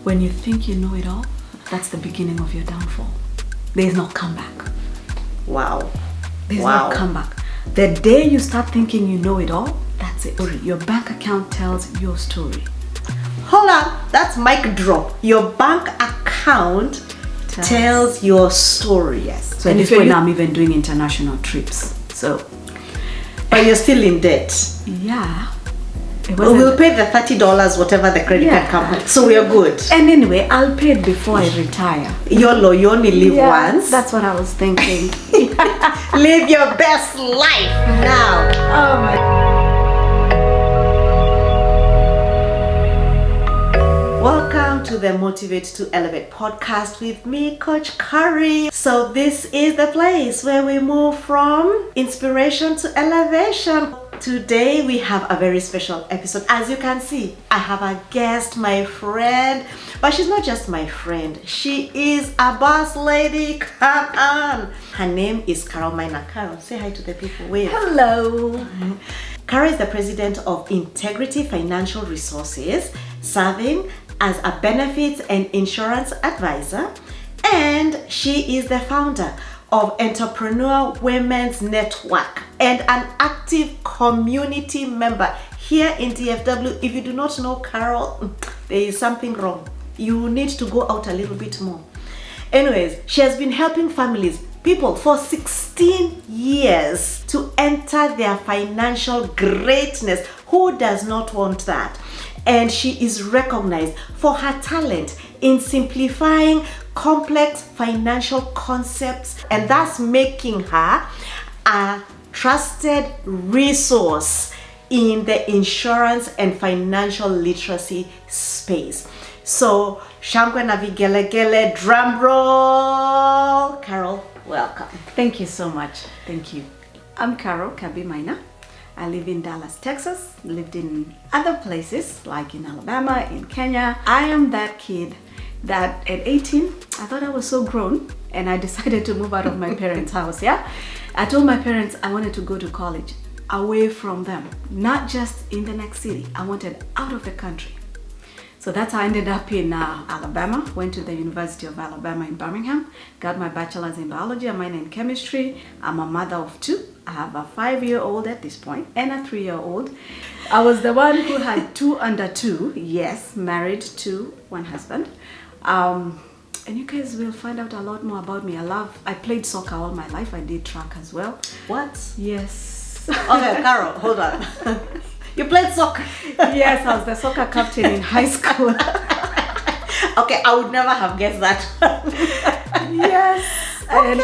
When you think you know it all, that's the beginning of your downfall. There's no comeback. Wow. There's no comeback. The day you start thinking you know it all, that's it. Your bank account tells your story. Hold on, that's mic drop. Your bank account tells your story. Yes. So at this point, I'm even doing international trips. So, but you're still in debt. Yeah. We'll pay the $30, whatever the credit card company. So we are good. And anyway, I'll pay it before I retire. YOLO, you only live once. That's what I was thinking. Live your best life now. Oh my. Welcome to the Motivate to Elevate podcast with me, Coach Curry. So this is the place where we move from inspiration to elevation. Today we have a very special episode. As you can see, I have a guest, my friend, but she's not just my friend. She is a boss lady. Come on. Her name is Maina. Carol, say hi to the people. Wave. Hello. Carol is the president of Integrity Financial Resources, serving as a benefits and insurance advisor, and she is the founder of Entrepreneur Women's Network and an active community member here in DFW. If you do not know Carol, there is something wrong. You need to go out a little bit more. Anyways, she has been helping people for 16 years to enter their financial greatness. Who does not want that? And she is recognized for her talent in simplifying complex financial concepts, and thus making her a trusted resource in the insurance and financial literacy space. So, Shangwe Navigelegele, drum roll. Carol, welcome. Thank you so much. Thank you. I'm Carol Maina. I live in Dallas, Texas. Lived in other places like in Alabama, in Kenya. I am that kid that at 18, I thought I was so grown and I decided to move out of my parents' house, I told my parents I wanted to go to college away from them, not just in the next city. I wanted out of the country. So that's how I ended up in Alabama, went to the University of Alabama in Birmingham, got my bachelor's in biology, a minor in chemistry. I'm a mother of two. I have a 5-year-old at this point and a 3-year-old. I was the one who had 2 under 2, yes, married to one husband. And you guys will find out a lot more about me. I played soccer all my life. I did track as well. What? Yes. Okay, Carol, hold on. You played soccer? Yes, I was the soccer captain in high school. Okay, I would never have guessed that. Yes. And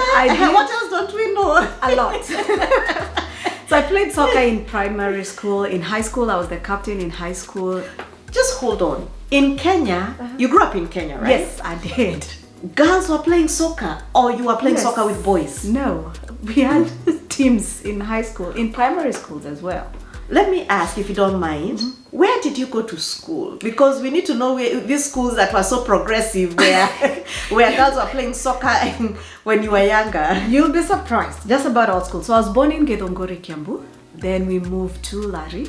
what else don't we know? A lot. So I played soccer in primary school. In high school, I was the captain in high school. Just hold on. In Kenya, you grew up in Kenya, right? Yes, I did. Girls were playing soccer, or you were playing soccer with boys? No, we had teams in high school, in primary schools as well. Let me ask, if you don't mind, where did you go to school? Because we need to know these schools that were so progressive, where girls were playing soccer when you were younger. You'll be surprised. Just about all schools. So I was born in Githongori, Kiambu. Then we moved to Lari,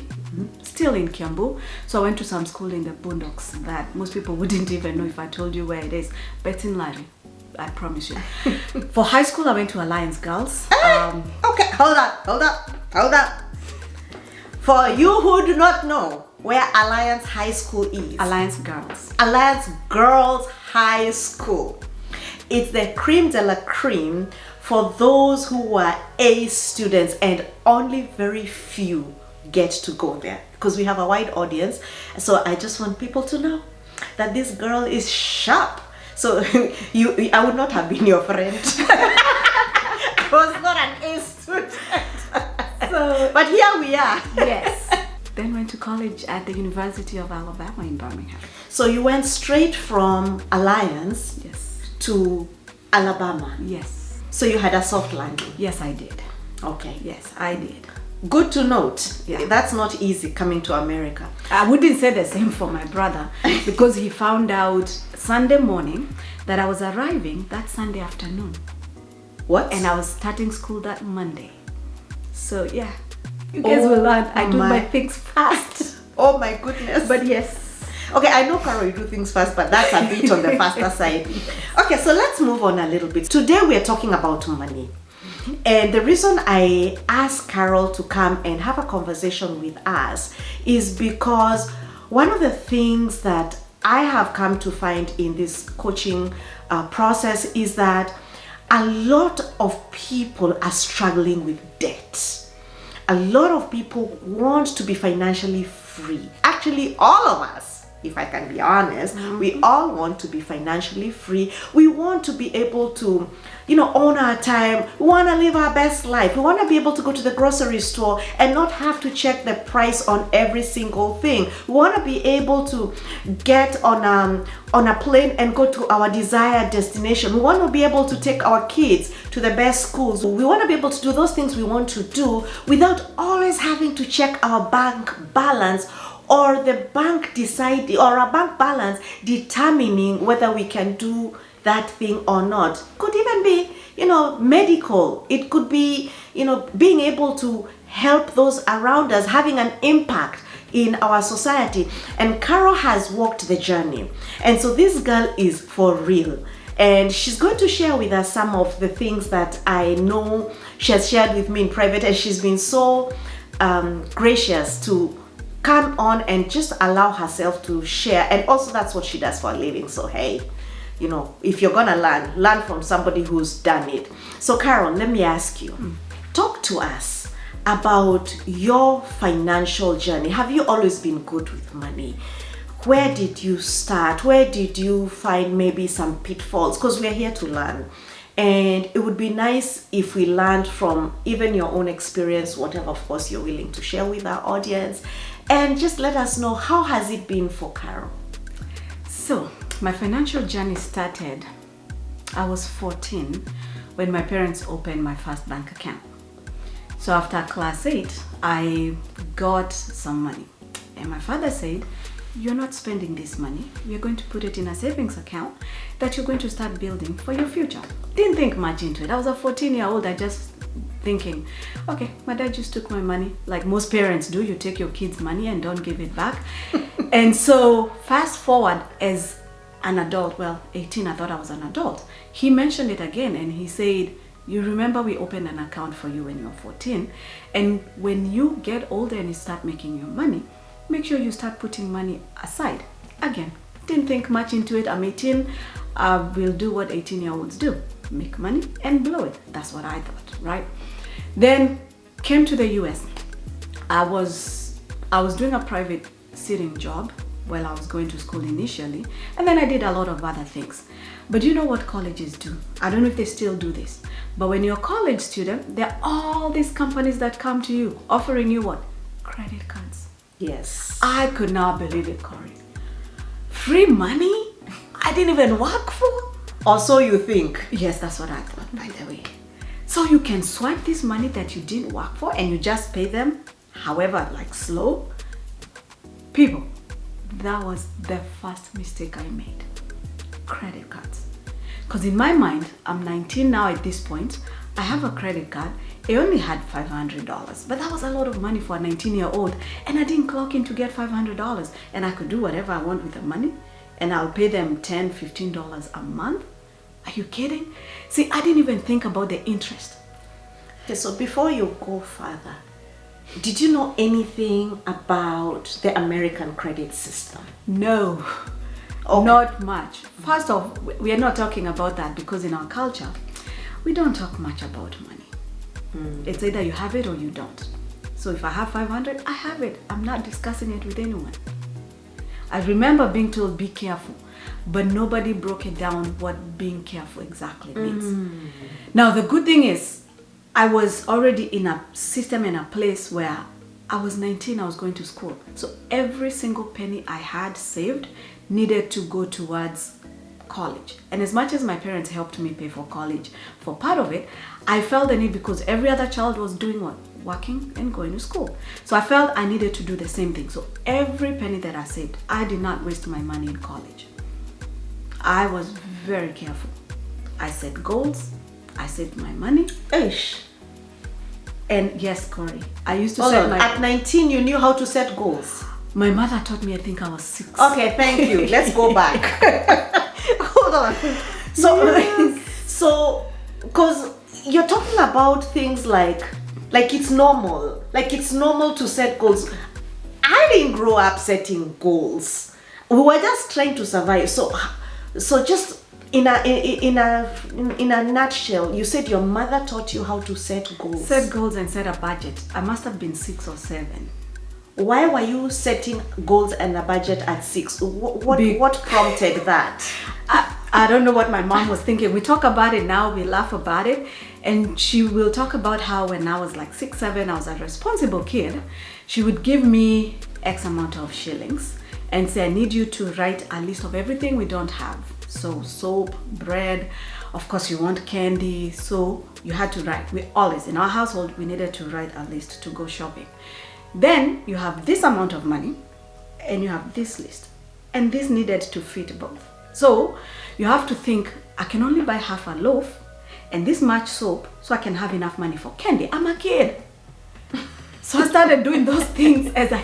still in Kiambu. So I went to some school in the boondocks that most people wouldn't even know if I told you where it is. But it's in Lari, I promise you. For high school, I went to Alliance Girls. Okay, hold up. For you who do not know where Alliance High School is. Alliance Girls. Alliance Girls High School. It's the creme de la creme for those who were A students, and only very few get to go there because we have a wide audience. So I just want people to know that this girl is sharp. So I would not have been your friend. I was not an A student. But here we are. Yes. Then went to college at the University of Alabama in Birmingham. So you went straight from Alliance to Alabama. Yes. So you had a soft landing. Yes, I did. Okay. Yes, I did. Good to note. Yeah. That's not easy coming to America. I wouldn't say the same for my brother because he found out Sunday morning that I was arriving that Sunday afternoon. What? And I was starting school that Monday. So you guys will learn. I do my things fast. Oh my goodness. But yes. Okay, I know, Carol, you do things fast, but that's a bit on the faster side. Okay, so let's move on a little bit. Today we are talking about money. And the reason I asked Carol to come and have a conversation with us is because one of the things that I have come to find in this coaching process is that a lot of people are struggling with debt. A lot of people want to be financially free. Actually, all of us, if I can be honest, we all want to be financially free. We want to be able to, own our time. We want to live our best life. We want to be able to go to the grocery store and not have to check the price on every single thing. We want to be able to get on a plane and go to our desired destination. We want to be able to take our kids to the best schools. We want to be able to do those things we want to do without always having to check our bank balance, or the bank deciding, or our bank balance determining whether we can do that thing or not. Could even be, medical. It could be, being able to help those around us, having an impact in our society. And Carol has walked the journey. And so this girl is for real. And she's going to share with us some of the things that I know she has shared with me in private. And she's been so gracious to come on and just allow herself to share. And also that's what she does for a living. So hey, if you're gonna learn from somebody who's done it. So Carol, let me ask you, talk to us about your financial journey. Have you always been good with money? Where did you start? Where did you find maybe some pitfalls? Because we're here to learn. And it would be nice if we learned from even your own experience, whatever, of course, you're willing to share with our audience. And just let us know, how has it been for Carol? So, my financial journey started, I was 14 when my parents opened my first bank account. So after class 8, I got some money. And my father said, you're not spending this money. We're going to put it in a savings account that you're going to start building for your future. Didn't think much into it. I was a 14-year-old. I just thinking, okay, my dad just took my money. Like most parents do, you take your kids' money and don't give it back. And so fast forward, as an adult, 18, I thought I was an adult. He mentioned it again and he said, you remember we opened an account for you when you're 14. And when you get older and you start making your money, make sure you start putting money aside. Again, didn't think much into it. I'm 18. We'll do what 18-year-olds do. Make money and blow it. That's what I thought, right? Then came to the US. I was doing a private sitting job while I was going to school initially, and then I did a lot of other things. But you know what colleges do? I don't know if they still do this, but when you're a college student, there are all these companies that come to you offering you what? Credit cards. Yes. I could not believe it, Corey. Free money? I didn't even work for? Or so you think? Yes, that's what I thought, by the way. So you can swipe this money that you didn't work for and you just pay them, however, slow. People, that was the first mistake I made. Credit cards. Because in my mind, I'm 19 now at this point. I have a credit card. It only had $500, but that was a lot of money for a 19-year-old. And I didn't clock in to get $500. And I could do whatever I want with the money. And I'll pay them $10, $15 a month. Are you kidding? See, I didn't even think about the interest. Okay, so before you go further, did you know anything about the American credit system? No, not much. First off, we are not talking about that because in our culture, we don't talk much about money. It's either you have it or you don't. So if I have 500, I have it. I'm not discussing it with anyone. I remember being told, be careful, but nobody broke it down what being careful exactly means. Now, the good thing is, I was already in a system, in a place where I was 19, I was going to school. So every single penny I had saved needed to go towards college. And as much as my parents helped me pay for college for part of it, I felt the need because every other child was doing what? Working and going to school. So I felt I needed to do the same thing. So every penny that I saved, I did not waste my money in college. I was very careful. I set goals. I saved my money. Ish. And yes, Corey, I used to Hold set on. my... At 19, you knew how to set goals. My mother taught me, I think I was 6. Okay, thank you. Let's go back. Hold on. So, so, because you're talking about things like it's normal. Like it's normal to set goals. I didn't grow up setting goals. We were just trying to survive. So just in a nutshell, you said your mother taught you how to set goals. Set goals and set a budget. I must have been 6 or 7. Why were you setting goals and a budget at 6? What prompted that? I don't know what my mom was thinking. We talk about it now, we laugh about it, and she will talk about how when I was like 6, 7, I was a responsible kid. She would give me X amount of shillings and say, I need you to write a list of everything we don't have. So soap, bread, of course you want candy, so you had to write. We always, in our household, we needed to write a list to go shopping. Then you have this amount of money and you have this list, and this needed to fit both. So you have to think, I can only buy half a loaf and this much soap so I can have enough money for candy. I'm a kid. So I started doing those things as a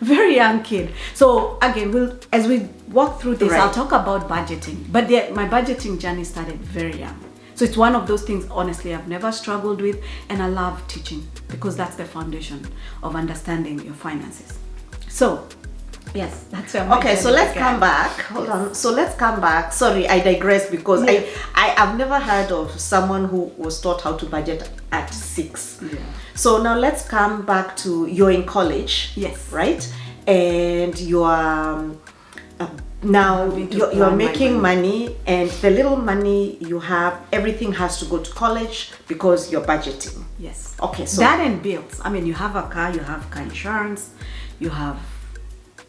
very young kid. So again, as we walk through this, right, I'll talk about budgeting. But my budgeting journey started very young. So it's one of those things, honestly, I've never struggled with, and I love teaching because that's the foundation of understanding your finances. So, yes, that's where okay, so let's come back. Hold on. So let's come back. Sorry, I digress because I've never heard of someone who was taught how to budget at 6. Yeah. So now let's come back to you're in college. Yes. Right? And you are now you're making money, and the little money you have, everything has to go to college because you're budgeting. Yes. Okay, so that and bills. I mean, you have a car, you have car insurance, you have.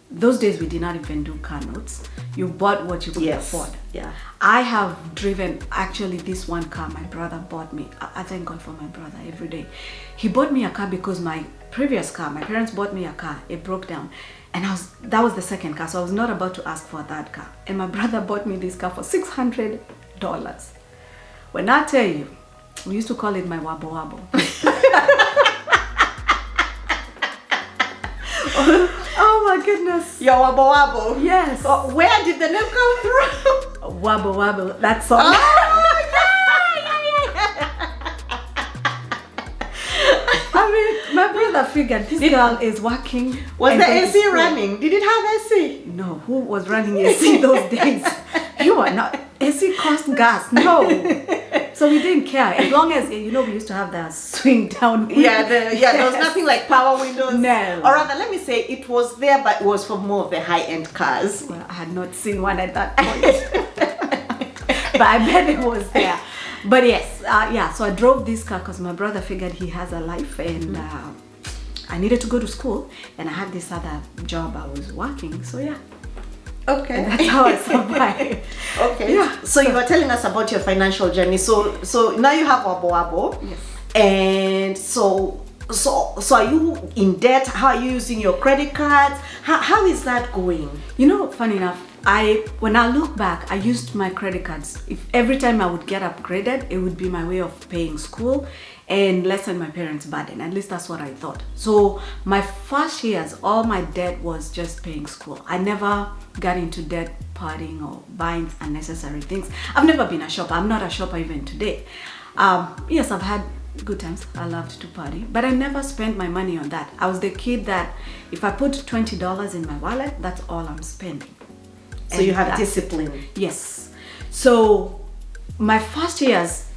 Those days we did not even do car notes. You bought what you could afford. Yeah. I have driven actually this one car my brother bought me. I thank God for my brother every day. He bought me a car because my previous car, my parents bought me a car, it broke down. And that was the second car, so I was not about to ask for that car. And my brother bought me this car for $600. When I tell you, we used to call it my wabo wabo. Oh my goodness. Your wabo wabo. Yes. Oh, where did the name come from? Wabo wabo. That's all. Oh, yeah. I mean, my brother figured this girl is working. Was the AC running? Did it have AC? No. Who was running AC those days? You are not. AC cost gas. No. So we didn't care. As long as, we used to have the swing down. There was nothing like power windows. No. Or rather, let me say, it was there, but it was for more of the high-end cars. Well, I had not seen one at that point. But I bet it was there. But yes, so I drove this car because my brother figured he has a life, and I needed to go to school, and I had this other job I was working. So yeah. Okay. And that's how I survived. Okay. Yeah. So you were telling us about your financial journey. So now you have wabo wabo. Yes. And so are you in debt? How are you using your credit cards? How is that going? Funny enough, when I look back, I used my credit cards. If every time I would get upgraded, it would be my way of paying school and lessen my parents' burden. At least that's what I thought. So my first years, all my debt was just paying school. I never got into debt partying or buying unnecessary things. I've never been a shopper. I'm not a shopper even today. Yes, I've had good times. I loved to party, but I never spent my money on that. I was the kid that if I put $20 in my wallet, that's all I'm spending. So you have discipline. Yes. So my first years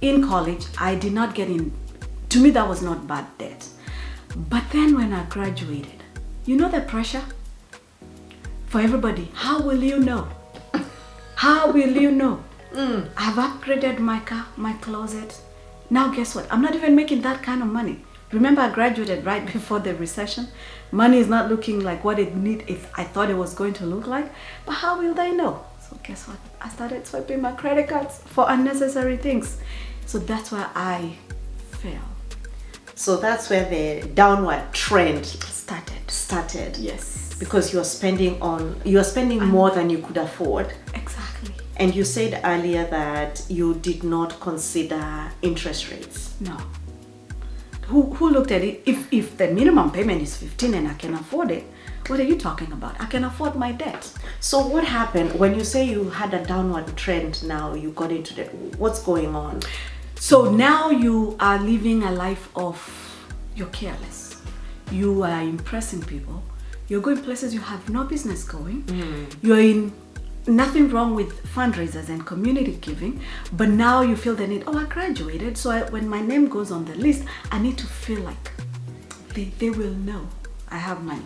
in college, I did not get in. To me, that was not bad debt. But then when I graduated, the pressure for everybody. How will you know? How will you know? I've upgraded my car, my closet. Now guess what? I'm not even making that kind of money. Remember, I graduated right before the recession. Money is not looking like what I thought it was going to look like. But how will they know? So guess what? I started swiping my credit cards for unnecessary things. So that's where I fell. So that's where the downward trend started. Yes. Because you're spending more than you could afford. Exactly. And you said earlier that you did not consider interest rates. No. Who looked at it? If the minimum payment is 15 and I can afford it, What are you talking about? I can afford my debt. So what happened when you say you had a downward trend? Now you got into debt. What's going on? So now you are living a life of, you're careless. You are impressing people. You're going places you have no business going. You're in nothing wrong with fundraisers and community giving, but now you feel the need, I graduated, so when my name goes on the list, I need to feel like they will know I have money.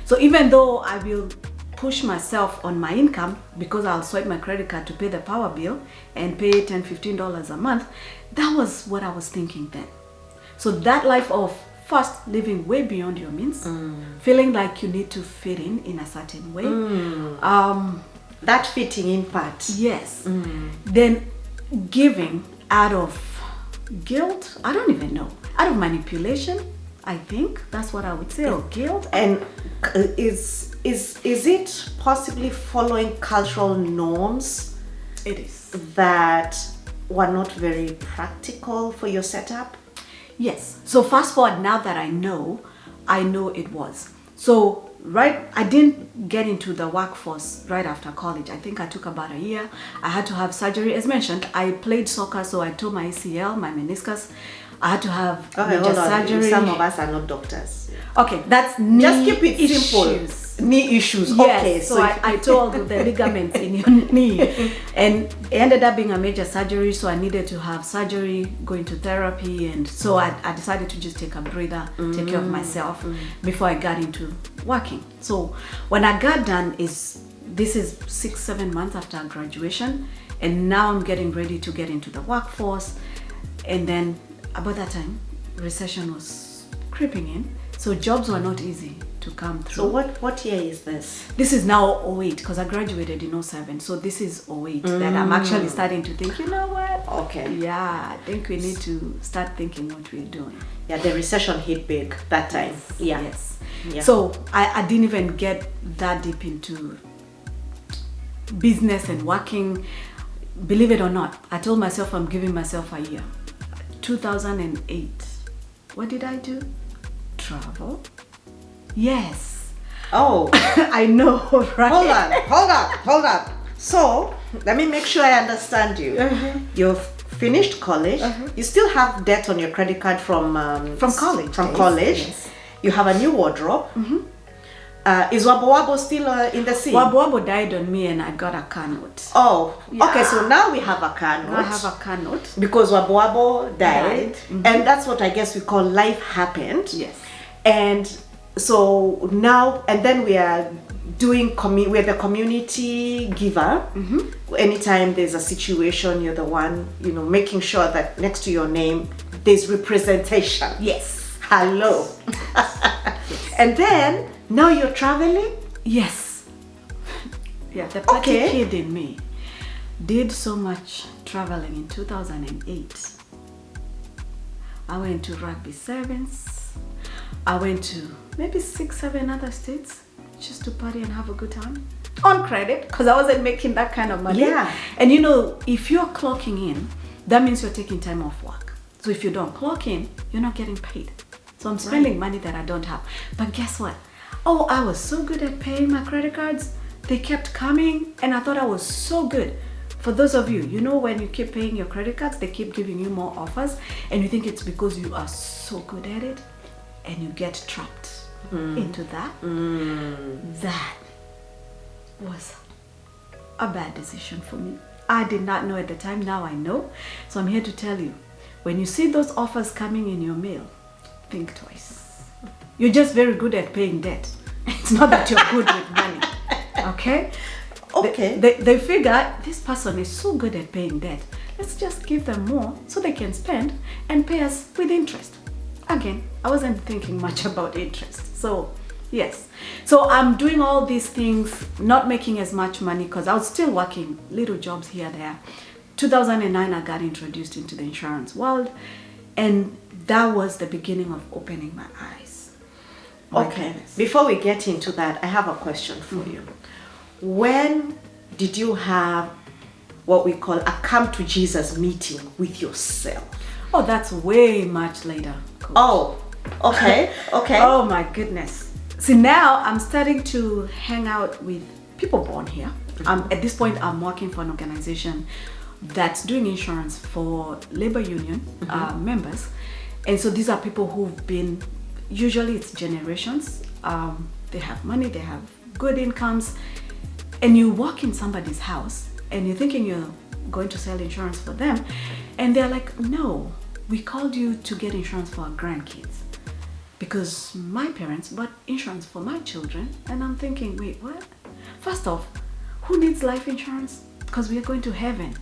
So even though I will push myself on my income because I'll swipe my credit card to pay the power bill and pay $10, $15 a month, that was what I was thinking then. So that life of first living way beyond your means, feeling like you need to fit in a certain way. That fitting in part. Yes. Then giving out of guilt, I don't even know, out of manipulation, I think that's what I would say, or guilt. And is it possibly following cultural norms? It is. That were not very practical for your setup? Yes. So fast forward, now that I know it was. So I didn't get into the workforce right after college. I think I took about a year. I had to have surgery. As mentioned, I played soccer, so I tore my ACL, my meniscus. I had to have major surgery. Some of us are not doctors. Okay, that's knee just keep it issues. Simple. Knee issues. Yes, Okay, so I tore the ligaments in your knee, and it ended up being a major surgery. So I needed to have surgery, go into therapy, and so I decided to just take a breather, take care of myself before I got into working. So when I got done, this is 6-7 months after graduation, and now I'm getting ready to get into the workforce, and then about that time, recession was creeping in, so jobs were not easy to come through. So what year is this? This is now 08, because I graduated in 07, so this is 08 that I'm actually starting to think, you know what? Okay. Yeah, I think we need to start thinking what we're doing. Yeah, the recession hit big that time. Yeah. Yes. Yeah. So I didn't even get that deep into business and working. Believe it or not, I told myself I'm giving myself a year. 2008. What did I do? Travel. Yes. Oh. I know, right? Hold on. So, let me make sure I understand you. You've finished college. You still have debt on your credit card from college. From college. Yes. You have a new wardrobe. Is Wabo Wabo still in the scene? Wabo Wabo died on me and I got a car note. Oh, Yeah. okay. So now we have a car note. I have a car note. Because Wabo Wabo died. Died. And that's what I guess we call life happened. Yes. And so now, and then we are doing, we're the community giver. Anytime there's a situation, you're the one, making sure that next to your name, there's representation. Yes. Hello. And then, now you're traveling? Yes. Yeah, the party Okay. kid in me did so much traveling in 2008. I went to rugby sevens. I went to maybe 6-7 other states just to party and have a good time. On credit, because I wasn't making that kind of money. Yeah. And if you're clocking in, that means you're taking time off work. So if you don't clock in, you're not getting paid. So I'm spending money that I don't have. But guess what? Oh, I was so good at paying my credit cards. They kept coming and I thought I was so good. For those of you, when you keep paying your credit cards, they keep giving you more offers and you think it's because you are so good at it and you get trapped into that. That was a bad decision for me. I did not know at the time, now I know. So I'm here to tell you, when you see those offers coming in your mail, think twice. You're just very good at paying debt. It's not that you're good with money. Okay? Okay. They figure this person is so good at paying debt. Let's just give them more so they can spend and pay us with interest. Again, I wasn't thinking much about interest. So, yes. So I'm doing all these things, not making as much money because I was still working little jobs here and there. 2009, I got introduced into the insurance world. And that was the beginning of opening my eyes. Okay. Before we get into that, I have a question for you. When did you have what we call a come to Jesus meeting with yourself? Oh, that's way much later, Coach. Oh, okay. Okay. Oh my goodness. See, now I'm starting to hang out with people born here. At this point, I'm working for an organization that's doing insurance for labor union members. And so these are people who've been, usually it's generations. They have money, they have good incomes. And you walk in somebody's house and you're thinking you're going to sell insurance for them. And they're like, no, we called you to get insurance for our grandkids. Because my parents bought insurance for my children. And I'm thinking, wait, what? First off, who needs life insurance? Because we are going to heaven.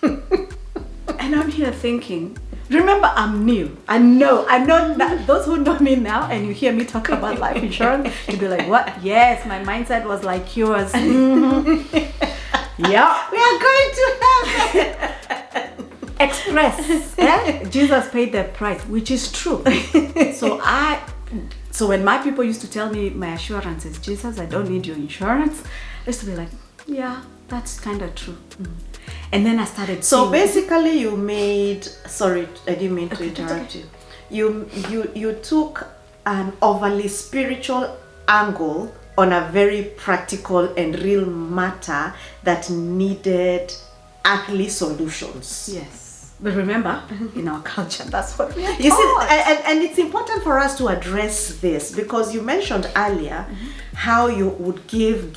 And I'm here thinking, remember, I'm new. I know that those who know me now and you hear me talk about life insurance, you'll be like, what? Yes, my mindset was like yours. Yeah, We are going to heaven. Express. Jesus paid the price, which is true. So when my people used to tell me my assurance is, Jesus, I don't need your insurance, I used to be like, yeah, that's kind of true. And then I started So seeing- basically you made, sorry, I didn't mean to interrupt you. You took an overly spiritual angle on a very practical and real matter that needed earthly solutions. Yes. But remember, in our culture, that's what we are You see, taught. and it's important for us to address this because you mentioned earlier how you would give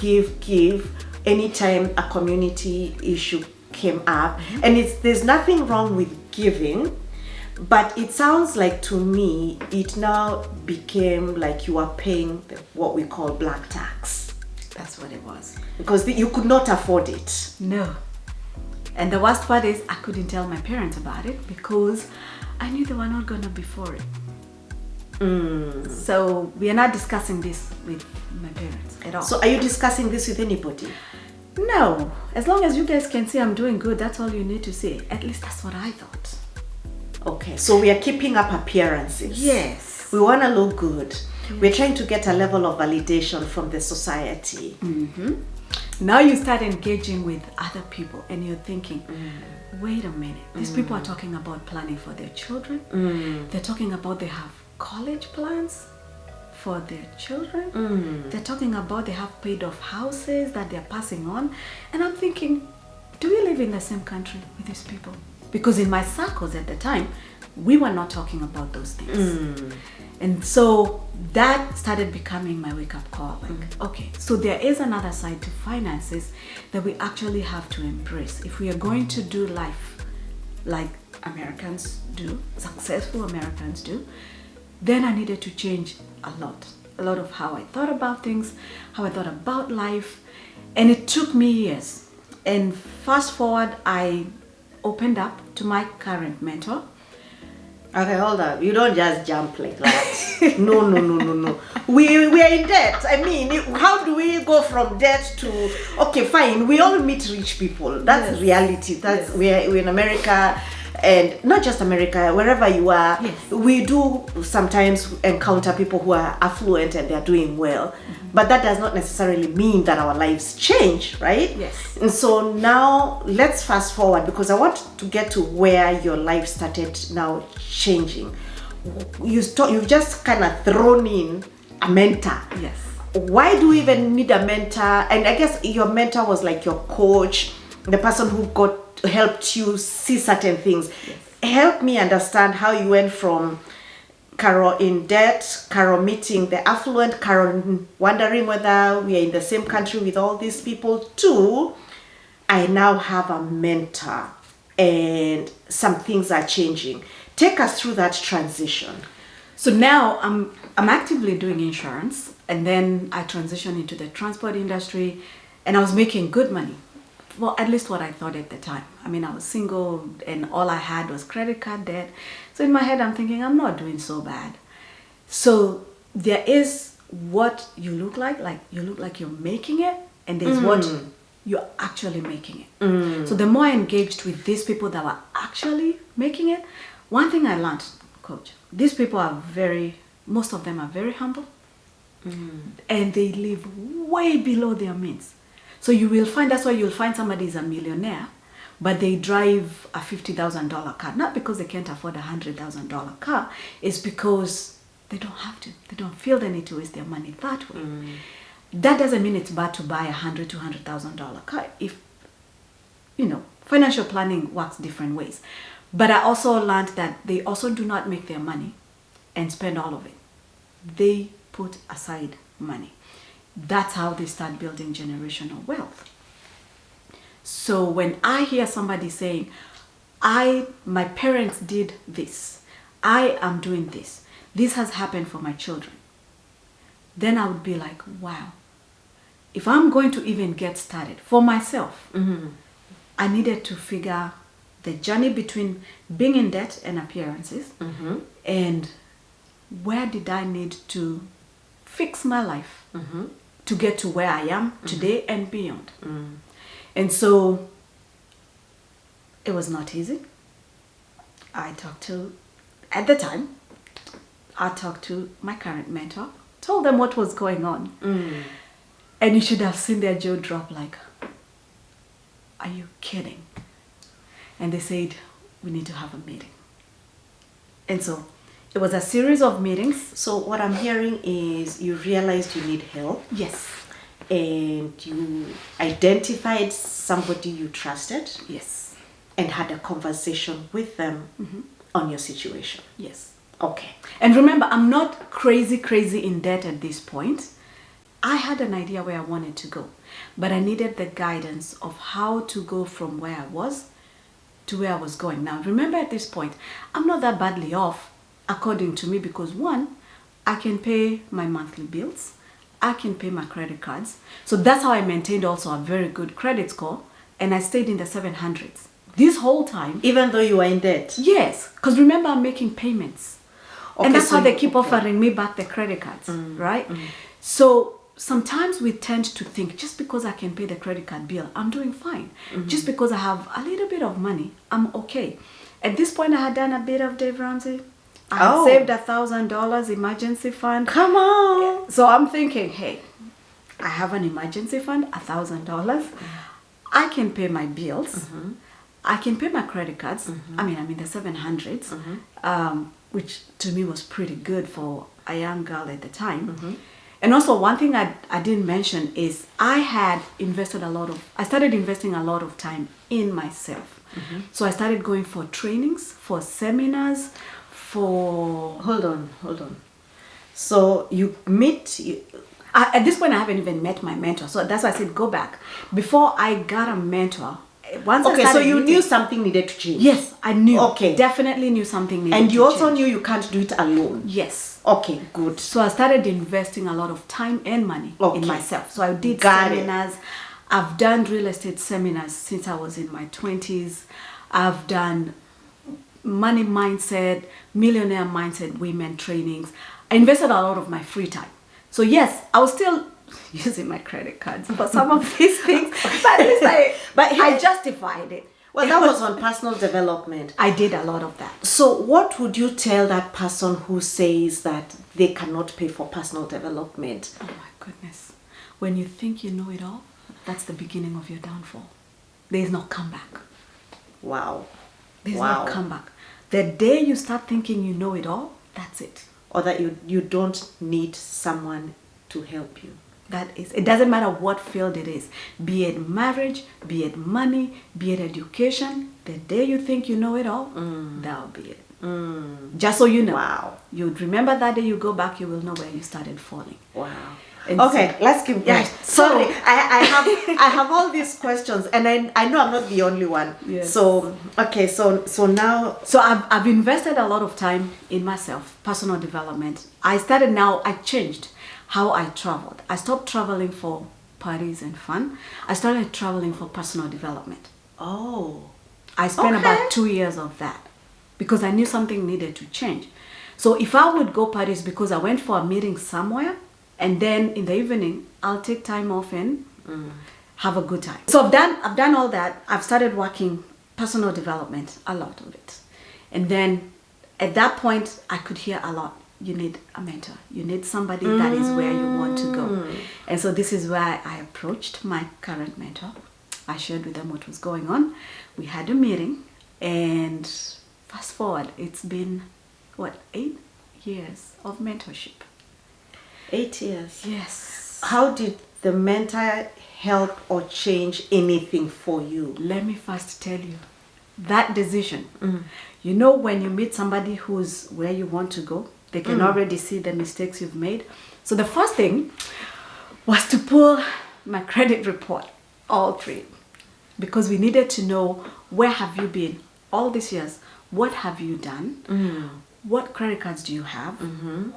anytime a community issue came up, and there's nothing wrong with giving, but it sounds like to me it now became like you are paying what we call black tax That's what it was. because you could not afford it. No. And the worst part is I couldn't tell my parents about it because I knew they were not going to be for it. So we are not discussing this with my parents at all. So are you discussing this with anybody? No. As long as you guys can see I'm doing good, that's all you need to see. At least that's what I thought. Okay, so we are keeping up appearances. Yes. We want to look good. We're trying to get a level of validation from the society. Now you start engaging with other people and you're thinking, wait a minute, these people are talking about planning for their children. They're talking about they have college plans for their children. They're talking about they have paid off houses that they're passing on. And I'm thinking, do we live in the same country with these people? Because in my circles at the time, we were not talking about those things. And so that started becoming my wake-up call. Like, okay, so there is another side to finances that we actually have to embrace. If we are going to do life like Americans do, successful Americans do, then I needed to change a lot of how I thought about things, how I thought about life. And it took me years. And fast forward, I opened up to my current mentor. Okay, hold up. You don't just jump like that. No. We are in debt. I mean, how do we go from debt to, okay, fine, we all meet rich people. That's reality. That's we're in America, and not just America, wherever you are, we do sometimes encounter people who are affluent and they're doing well. But that does not necessarily mean that our lives change, right? Yes. And so now let's fast forward because I want to get to where your life started now changing. You've just kind of thrown in a mentor. Yes. Why do we even need a mentor? And I guess your mentor was like your coach, the person who helped you see certain things. Yes. Help me understand how you went from Carol in debt, Carol meeting the affluent, Carol wondering whether we are in the same country with all these people, to I now have a mentor and some things are changing. Take us through that transition. So now I'm actively doing insurance, and then I transitioned into the transport industry, and I was making good money. Well, at least what I thought at the time. I mean, I was single and all I had was credit card debt. So in my head, I'm thinking, I'm not doing so bad. So there is what you look like you look like you're making it, and there's what you're actually making it. So the more I engaged with these people that were actually making it, one thing I learned, Coach, these people are most of them are very humble, and they live way below their means. So that's why you'll find somebody is a millionaire, but they drive a $50,000 car. Not because they can't afford a $100,000 car, it's because They don't have to. They don't feel the need to waste their money that way. That doesn't mean it's bad to buy $100,000, $200,000 car. If, financial planning works different ways. But I also learned that they also do not make their money and spend all of it. They put aside money. That's how they start building generational wealth. So when I hear somebody saying, my parents did this, I am doing this has happened for my children, then I would be like, wow, if I'm going to even get started for myself, I needed to figure the journey between being in debt and appearances, and where did I need to fix my life to get to where I am today and beyond. And so it was not easy. At the time, I talked to my current mentor, told them what was going on. And you should have seen their jaw drop like, are you kidding? And they said, we need to have a meeting. And so it was a series of meetings. So what I'm hearing is you realized you need help. Yes. And you identified somebody you trusted. Yes. And had a conversation with them on your situation. Yes. Okay. And remember, I'm not crazy in debt at this point. I had an idea where I wanted to go, but I needed the guidance of how to go from where I was to where I was going. Now, remember at this point, I'm not that badly off, according to me, because one, I can pay my monthly bills. I can pay my credit cards. So that's how I maintained also a very good credit score, and I stayed in the 700s. This whole time. Even though you were in debt? Yes, because remember, I'm making payments. Okay, and that's how they keep okay. offering me back the credit cards, right? So sometimes we tend to think, just because I can pay the credit card bill, I'm doing fine. Just because I have a little bit of money, I'm okay. At this point, I had done a bit of Dave Ramsey. I had saved $1,000 emergency fund. Come on. So I'm thinking, hey, I have an emergency fund, $1,000. I can pay my bills. I can pay my credit cards. I mean, I'm in the 700s, which to me was pretty good for a young girl at the time. And also one thing I didn't mention is I started investing a lot of time in myself. So I started going for trainings, for seminars, for... Hold on. So you meet... At this point, I haven't even met my mentor. So that's why I said, go back. Before I got a mentor... so you knew something needed to change? Yes, I knew. Okay. Definitely knew something needed to change. And you also knew you can't do it alone? Yes. Okay, good. So I started investing a lot of time and money in myself. So I did seminars. I've done real estate seminars since I was in my 20s. I've done money mindset, millionaire mindset women trainings. I invested a lot of my free time. So yes, I was still using my credit cards for some of these things, but at least I justified it. Well, that was on personal development. I did a lot of that. So what would you tell that person who says that they cannot pay for personal development? Oh my goodness. When you think you know it all, that's the beginning of your downfall. There is no comeback. Wow. There's no comeback. The day you start thinking you know it all, that's it. Or that you don't need someone to help you. It doesn't matter what field it is, be it marriage, be it money, be it education. The day you think you know it all, that'll be it. Just so you know. Wow. You'd remember that day you go back, you will know where you started falling. Wow. Okay, let's keep going. Sorry, I have all these questions, and I know I'm not the only one. Yes. So okay, so now. So I've invested a lot of time in myself, personal development. I changed how I traveled. I stopped traveling for parties and fun. I started traveling for personal development. Oh. I spent about 2 years of that because I knew something needed to change. So if I would go parties because I went for a meeting somewhere, and then in the evening, I'll take time off and have a good time. So I've done all that. I've started working personal development, a lot of it. And then at that point, I could hear a lot. You need a mentor. You need somebody that is where you want to go. And so this is where I approached my current mentor. I shared with them what was going on. We had a meeting, and fast forward, it's been, 8 years of mentorship. 8 years. Yes. How did the mentor help or change anything for you? Let me first tell you, that decision, you know, when you meet somebody who's where you want to go, they can already see the mistakes you've made. So the first thing was to pull my credit report, all three, because we needed to know, where have you been all these years? What have you done? What credit cards do you have?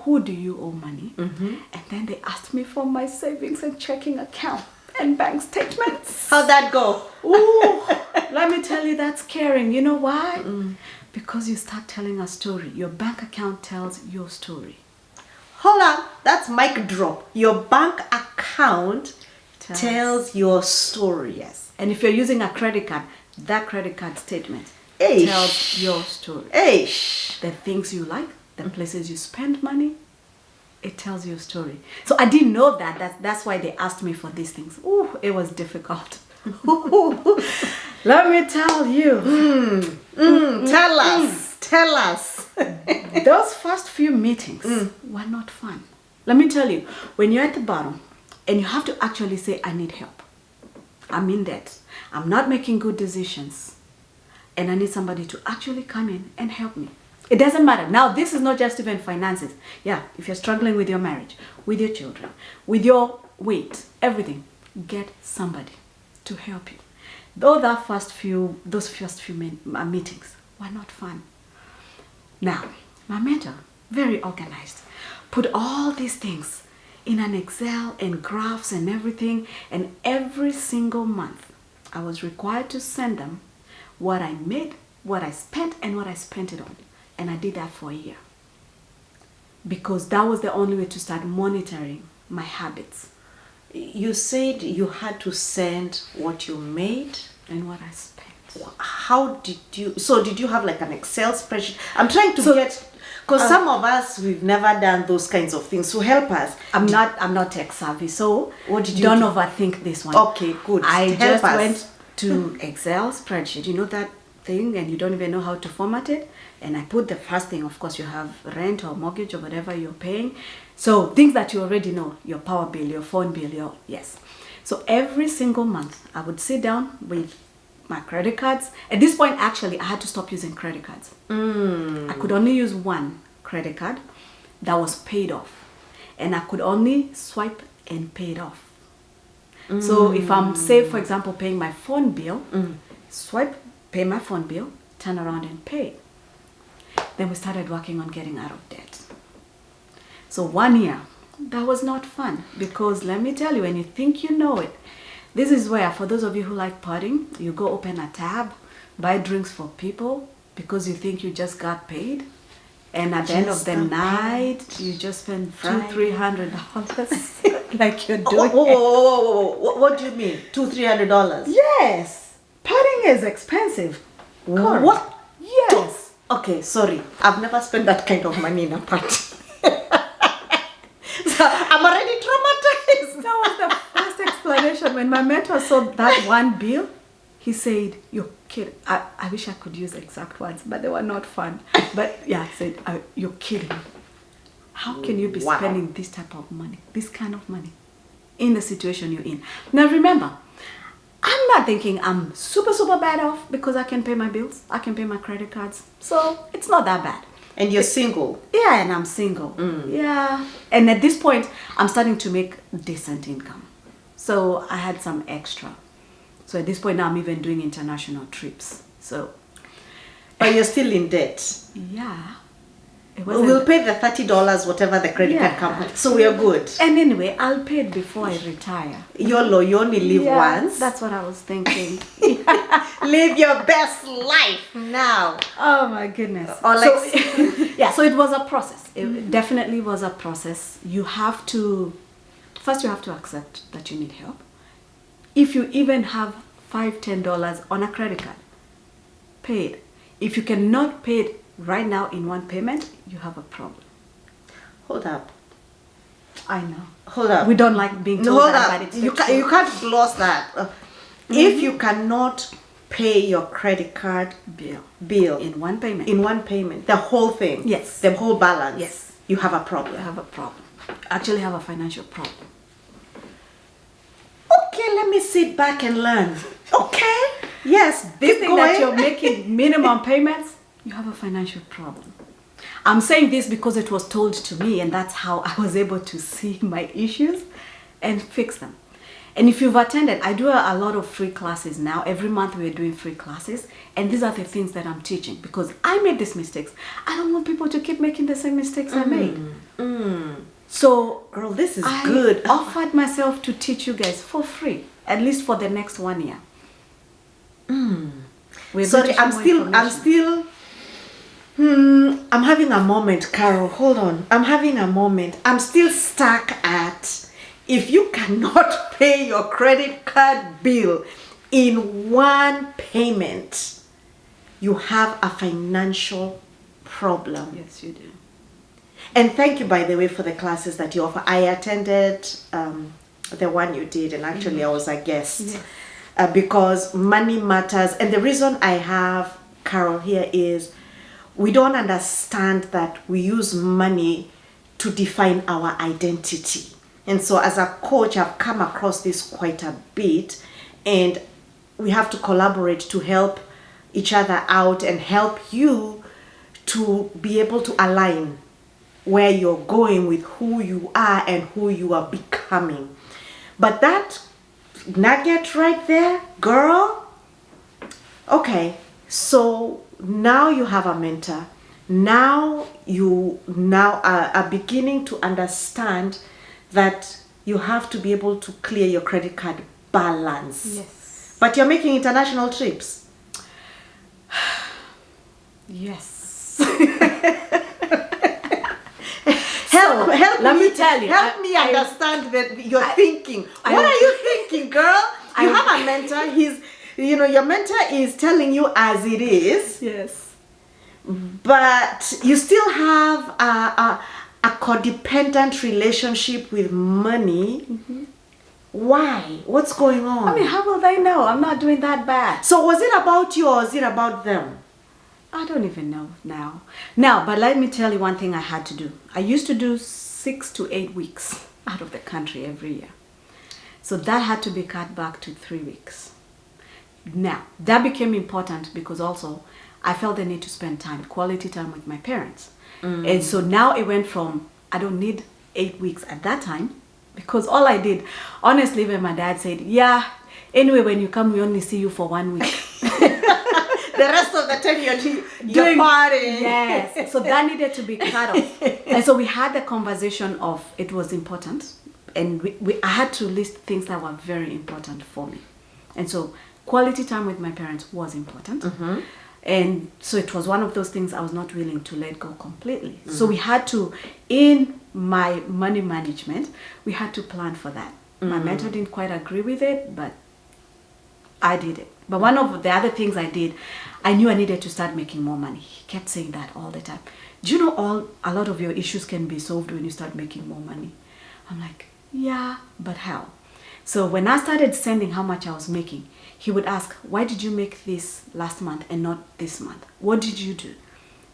Who do you owe money? And then they asked me for my savings and checking account and bank statements. How'd that go? Ooh, let me tell you, that's caring. You know why? Because you start telling a story. Your bank account tells your story. Hold on, that's mic drop. Your bank account tells your story. Yes. And if you're using a credit card, that credit card statement Eish. tells your story. Eish. The things you like, the places you spend money, it tells your story. So I didn't know that. That's why they asked me for these things. Ooh, it was difficult. Let me tell you. Tell us. Tell us. Those first few meetings were not fun. Let me tell you, when you're at the bottom and you have to actually say, I need help. I'm in debt. I'm not making good decisions. And I need somebody to actually come in and help me. It doesn't matter. Now, this is not just even finances. Yeah, if you're struggling with your marriage, with your children, with your weight, everything, get somebody to help you. Though those first few meetings were not fun. Now, my mentor, very organized, put all these things in an Excel and graphs and everything. And every single month, I was required to send them what I made, what I spent, and what I spent it on. And I did that for a year. Because that was the only way to start monitoring my habits. You said you had to send what you made and what I spent. How did you have like an Excel spreadsheet? I'm trying to get, because some of us, we've never done those kinds of things. So help us. I'm not tech savvy, so what did you don't do? Overthink this one. Okay, good. I help just us. went to Excel spreadsheet. You know that thing, and you don't even know how to format it. And I put the first thing, of course, you have rent or mortgage or whatever you're paying. So things that you already know, your power bill, your phone bill, yes. So every single month, I would sit down with my credit cards. At this point, actually, I had to stop using credit cards. I could only use one credit card that was paid off. And I could only swipe and pay it off. So if I'm, say, for example, paying my phone bill, swipe, pay my phone bill, turn around and pay. Then we started working on getting out of debt. So 1 year, that was not fun, because let me tell you, when you think you know it, this is where, for those of you who like partying, you go open a tab, buy drinks for people because you think you just got paid. And at the end of the night, you just spend $200-300 like you're doing. Whoa. What do you mean? $200-300? Yes. Partying is expensive. Correct. What? Yes. Okay, sorry. I've never spent that kind of money in a party. So I'm already traumatized. That was the first explanation. When my mentor saw that one bill, he said, "You're kidding." I wish I could use exact words, but they were not fun. But yeah, he said, "You're kidding. How can you be spending this type of money, this kind of money, in the situation you're in?" Now remember, I'm not thinking I'm super bad off, because I can pay my bills, I can pay my credit cards, so it's not that bad. And you're single? Yeah, and I'm single. Yeah. And at this point, I'm starting to make decent income. So I had some extra. So at this point now, I'm even doing international trips. So. But you're still in debt? Yeah. We'll pay the $30, whatever the credit card company. So we are good. And anyway, I'll pay it before I retire. YOLO, you only live once. That's what I was thinking. Live your best life now. Oh my goodness. So it was a process. It definitely was a process. You have to accept that you need help. If you even have $5-10 on a credit card, pay it. If you cannot pay it right now in one payment, you have a problem. Hold up. I know. Hold up. We don't like being told that, but it's you can't gloss that. If you cannot pay your credit card bill in one payment, the whole thing, yes, the whole balance, yes, you have a problem. I have a problem. Actually have a financial problem. Okay, let me sit back and learn. Okay, yes, This keep thing that going. you're making minimum payments, you have a financial problem. I'm saying this because it was told to me, and that's how I was able to see my issues and fix them. And if you've attended, I do a lot of free classes now. Every month we're doing free classes, and these are the things that I'm teaching because I made these mistakes. I don't want people to keep making the same mistakes I made. So, Girl, this is I good. offered myself to teach you guys for free, at least for the next 1 year. We're Sorry, going to share more information. I'm having a moment, Carol. Hold on. I'm having a moment. I'm still stuck at, if you cannot pay your credit card bill in one payment, you have a financial problem. Yes, you do. And thank you, by the way, for the classes that you offer. I attended the one you did, and actually I was a guest. Yes. Because money matters. And the reason I have Carol here is we don't understand that we use money to define our identity. And so as a coach, I've come across this quite a bit, and we have to collaborate to help each other out and help you to be able to align where you're going with who you are and who you are becoming. But that nugget right there, girl, okay, so now you have a mentor. Now you are beginning to understand that you have to be able to clear your credit card balance. Yes. But you're making international trips. Yes. Help let me tell you, Help me understand that you're thinking. What are you thinking, girl? You have a mentor. Your mentor is telling you as it is. Yes. But you still have a codependent relationship with money. Why? What's going on? I mean, how will they know? I'm not doing that bad. So was it about you or is it about them? I don't even know now. Now, but let me tell you one thing I had to do. I used to do 6 to 8 weeks out of the country every year. So that had to be cut back to 3 weeks. Now, that became important because also I felt the need to spend quality time with my parents. And so now it went from, I don't need 8 weeks at that time, because all I did, honestly, when my dad said, yeah, anyway, when you come, we only see you for 1 week. The rest of the time you're partying. Yes. So that needed to be cut off. And so we had the conversation of it was important. And I had to list things that were very important for me. And so quality time with my parents was important. And so it was one of those things I was not willing to let go completely. So we had to, in my money management, we had to plan for that. My mentor didn't quite agree with it, but I did it. But one of the other things I did, I knew I needed to start making more money. He kept saying that all the time. Do you know a lot of your issues can be solved when you start making more money? I'm like, yeah, but how? So when I started sending how much I was making, he would ask, why did you make this last month and not this month? What did you do?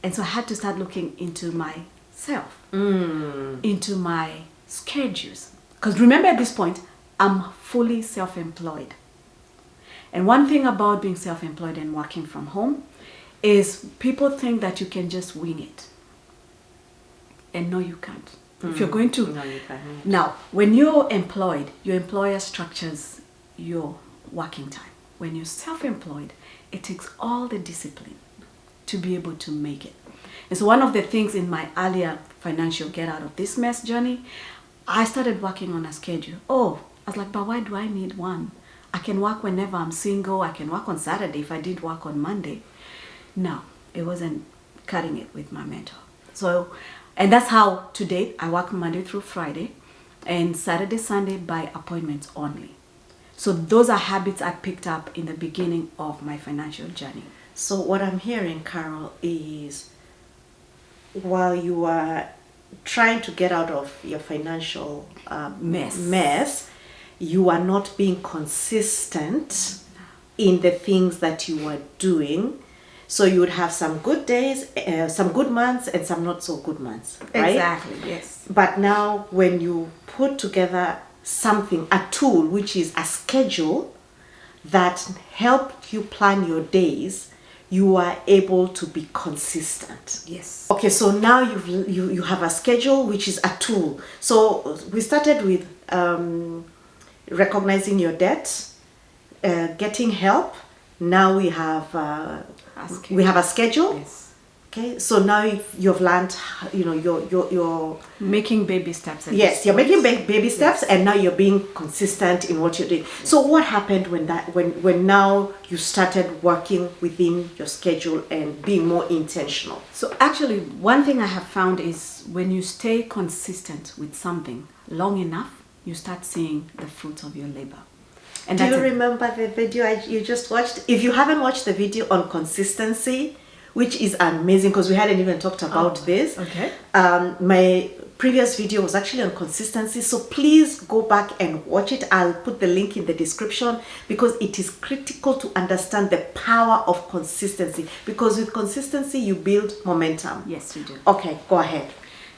And so I had to start looking into myself, into my schedules. Because remember at this point, I'm fully self-employed. And one thing about being self-employed and working from home is people think that you can just wing it. And no, you can't. If you're going to... No, you can't. Now, when you're employed, your employer structures your working time. When you're self-employed, it takes all the discipline to be able to make it. And so one of the things in my earlier financial get out of this mess journey, I started working on a schedule. Oh, I was like, but why do I need one? I can work whenever I'm single. I can work on Saturday if I did work on Monday. No, it wasn't cutting it with my mentor. So, and that's how to date I work Monday through Friday and Saturday, Sunday by appointments only. So those are habits I picked up in the beginning of my financial journey. So what I'm hearing, Carol, is while you are trying to get out of your financial mess, you are not being consistent in the things that you are doing. So you would have some good days, some good months, and some not so good months, right? Exactly, yes. But now when you put together something, a tool, which is a schedule that helped you plan your days, you are able to be consistent. Yes. Okay, so now you have a schedule, which is a tool. So we started with recognizing your debt, getting help. Now we have a schedule. Yes. Okay, so now you've learned, you're Making baby steps. yes, you're making baby steps, and now you're being consistent in what you're doing. So what happened when now you started working within your schedule and being more intentional? So actually, one thing I have found is when you stay consistent with something long enough, you start seeing the fruits of your labor. And Do you that's it. remember the video you just watched? If you haven't watched the video on consistency, which is amazing because we hadn't even talked about this. Okay. My previous video was actually on consistency, so please go back and watch it. I'll put the link in the description because it is critical to understand the power of consistency, because with consistency you build momentum. Yes, you do. Okay, go ahead.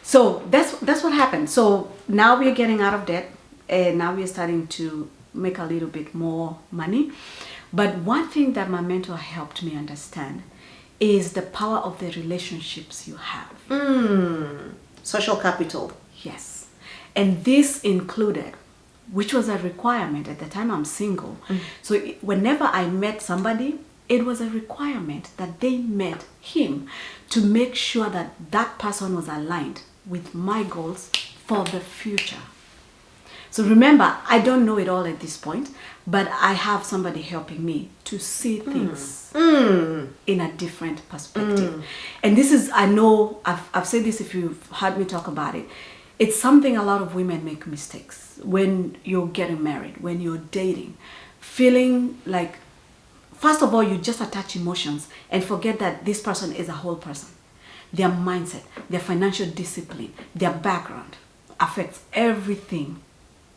So that's what happened. So now we're getting out of debt, and now we're starting to make a little bit more money. But one thing that my mentor helped me understand is the power of the relationships you have. Social capital. Yes. And this included, which was a requirement at the time I'm single. So whenever I met somebody, it was a requirement that they met him to make sure that that person was aligned with my goals for the future. So remember, I don't know it all at this point, but I have somebody helping me to see things in a different perspective. And this is, I know, I've said this if you've heard me talk about it, it's something a lot of women make mistakes when you're getting married, when you're dating, feeling like, first of all, you just attach emotions and forget that this person is a whole person. Their mindset, their financial discipline, their background affects everything,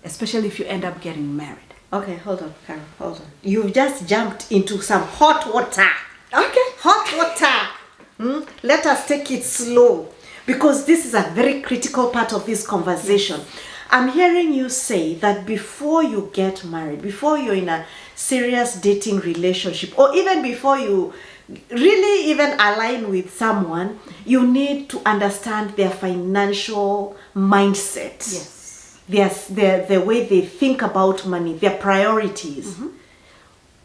especially if you end up getting married. Okay, hold on, Carol, hold on. You've just jumped into some hot water. Okay. Hot water. Let us take it slow, because this is a very critical part of this conversation. I'm hearing you say that before you get married, before you're in a serious dating relationship, or even before you really even align with someone, you need to understand their financial mindset. Yes. The way they think about money, their priorities.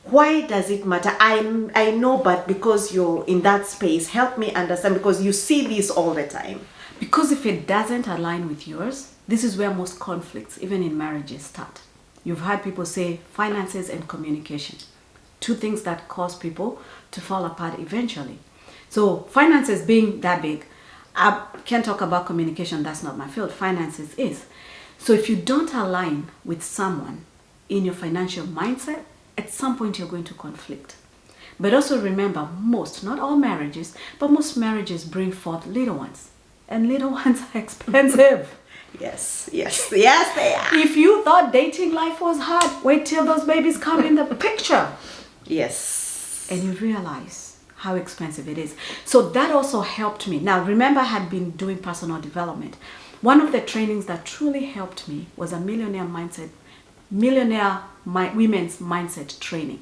Why does it matter? I know, but because you're in that space, help me understand, because you see this all the time. Because if it doesn't align with yours, this is where most conflicts, even in marriages, start. You've heard people say finances and communication, two things that cause people to fall apart eventually. So finances being that big, I can't talk about communication, that's not my field. Finances is. So if you don't align with someone in your financial mindset, at some point you're going to conflict. But also remember, most, not all marriages, but most marriages bring forth little ones. And little ones are expensive. Yes, they are. If you thought dating life was hard, wait till those babies come in the picture. Yes. And you realize how expensive it is. So that also helped me. Now, remember, I had been doing personal development. One of the trainings that truly helped me was a women's mindset training.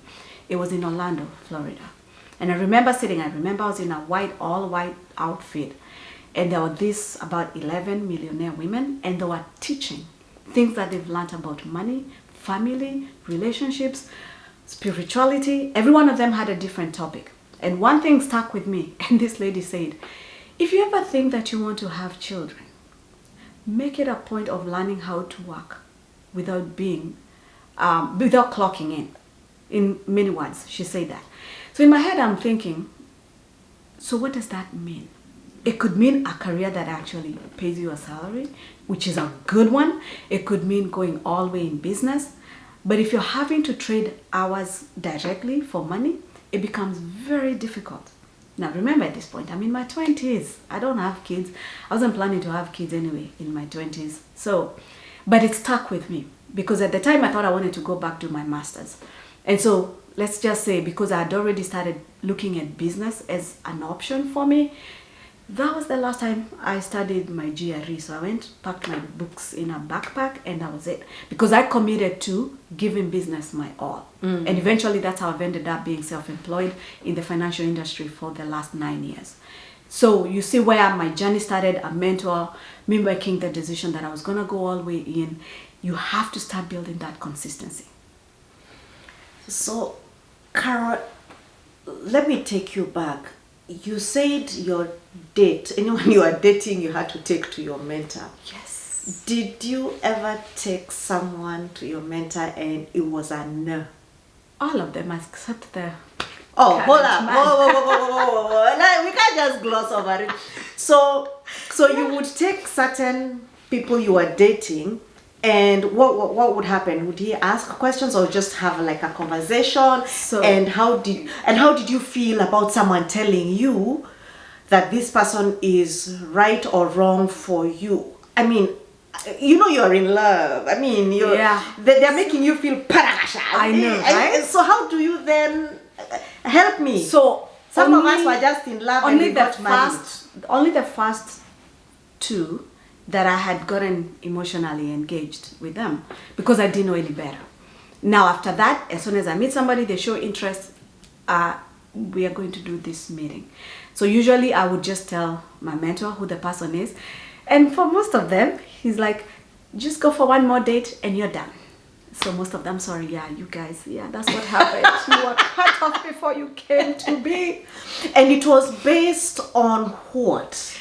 It was in Orlando, Florida. And I remember I was in a all white outfit. And there were about 11 millionaire women, and they were teaching things that they've learned about money, family, relationships, spirituality. Every one of them had a different topic. And one thing stuck with me, and this lady said, if you ever think that you want to have children, make it a point of learning how to work without clocking in. In many words, she said that. So in my head, I'm thinking, so what does that mean? It could mean a career that actually pays you a salary, which is a good one. It could mean going all the way in business. But if you're having to trade hours directly for money, it becomes very difficult. Now, remember, at this point, I'm in my 20s. I don't have kids. I wasn't planning to have kids anyway in my 20s. But it stuck with me because at the time I thought I wanted to go back to my master's. And so let's just say, because I had already started looking at business as an option for me, that was the last time I studied my GRE. So I went, packed my books in a backpack, and that was it. Because I committed to giving business my all. And eventually that's how I've ended up being self-employed in the financial industry for the last 9 years. So you see where my journey started, a mentor, me making the decision that I was going to go all the way in. You have to start building that consistency. So, Carol, let me take you back. You said your date, anyone you are dating, you had to take to your mentor. Yes. Did you ever take someone to your mentor and it was a no? All of them except the... Oh, hold up. man. Whoa. Like, we can't just gloss over it. So you would take certain people you were dating, and what would happen? Would he ask questions or just have like a conversation? And how did you feel about someone telling you that this person is right or wrong for you? I mean, you know you're in love. I mean, they're making you feel parasha. I know, right? So how do you then help me? So some of us were just in love and we got married. Only the first two that I had gotten emotionally engaged with them because I didn't know any better. Now after that, as soon as I meet somebody, they show interest, we are going to do this meeting. So usually I would just tell my mentor who the person is. And for most of them, he's like, just go for one more date and you're done. So most of them, sorry, you guys, that's what happened. You were cut off before you came to be. And it was based on what?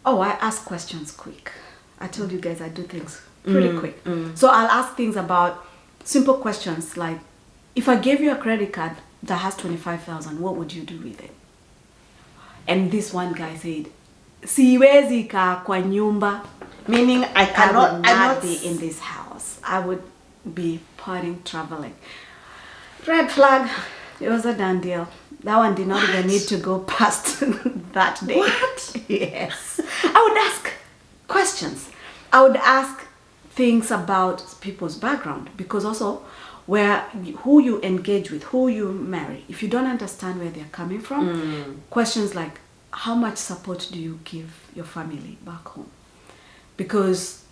Oh, I ask questions quick. I told you guys I do things pretty quick. So I'll ask things about simple questions like, if I gave you a credit card that has 25,000, what would you do with it? And this one guy said, siwezi kaa kwa nyumba. Meaning I would not be in this house. I would be partying, traveling. Red flag. It was a done deal. That one did not even need to go past that day. What? Yes. I would ask questions. I would ask things about people's background, because also who you engage with, who you marry, if you don't understand where they're coming from, questions like, how much support do you give your family back home? Because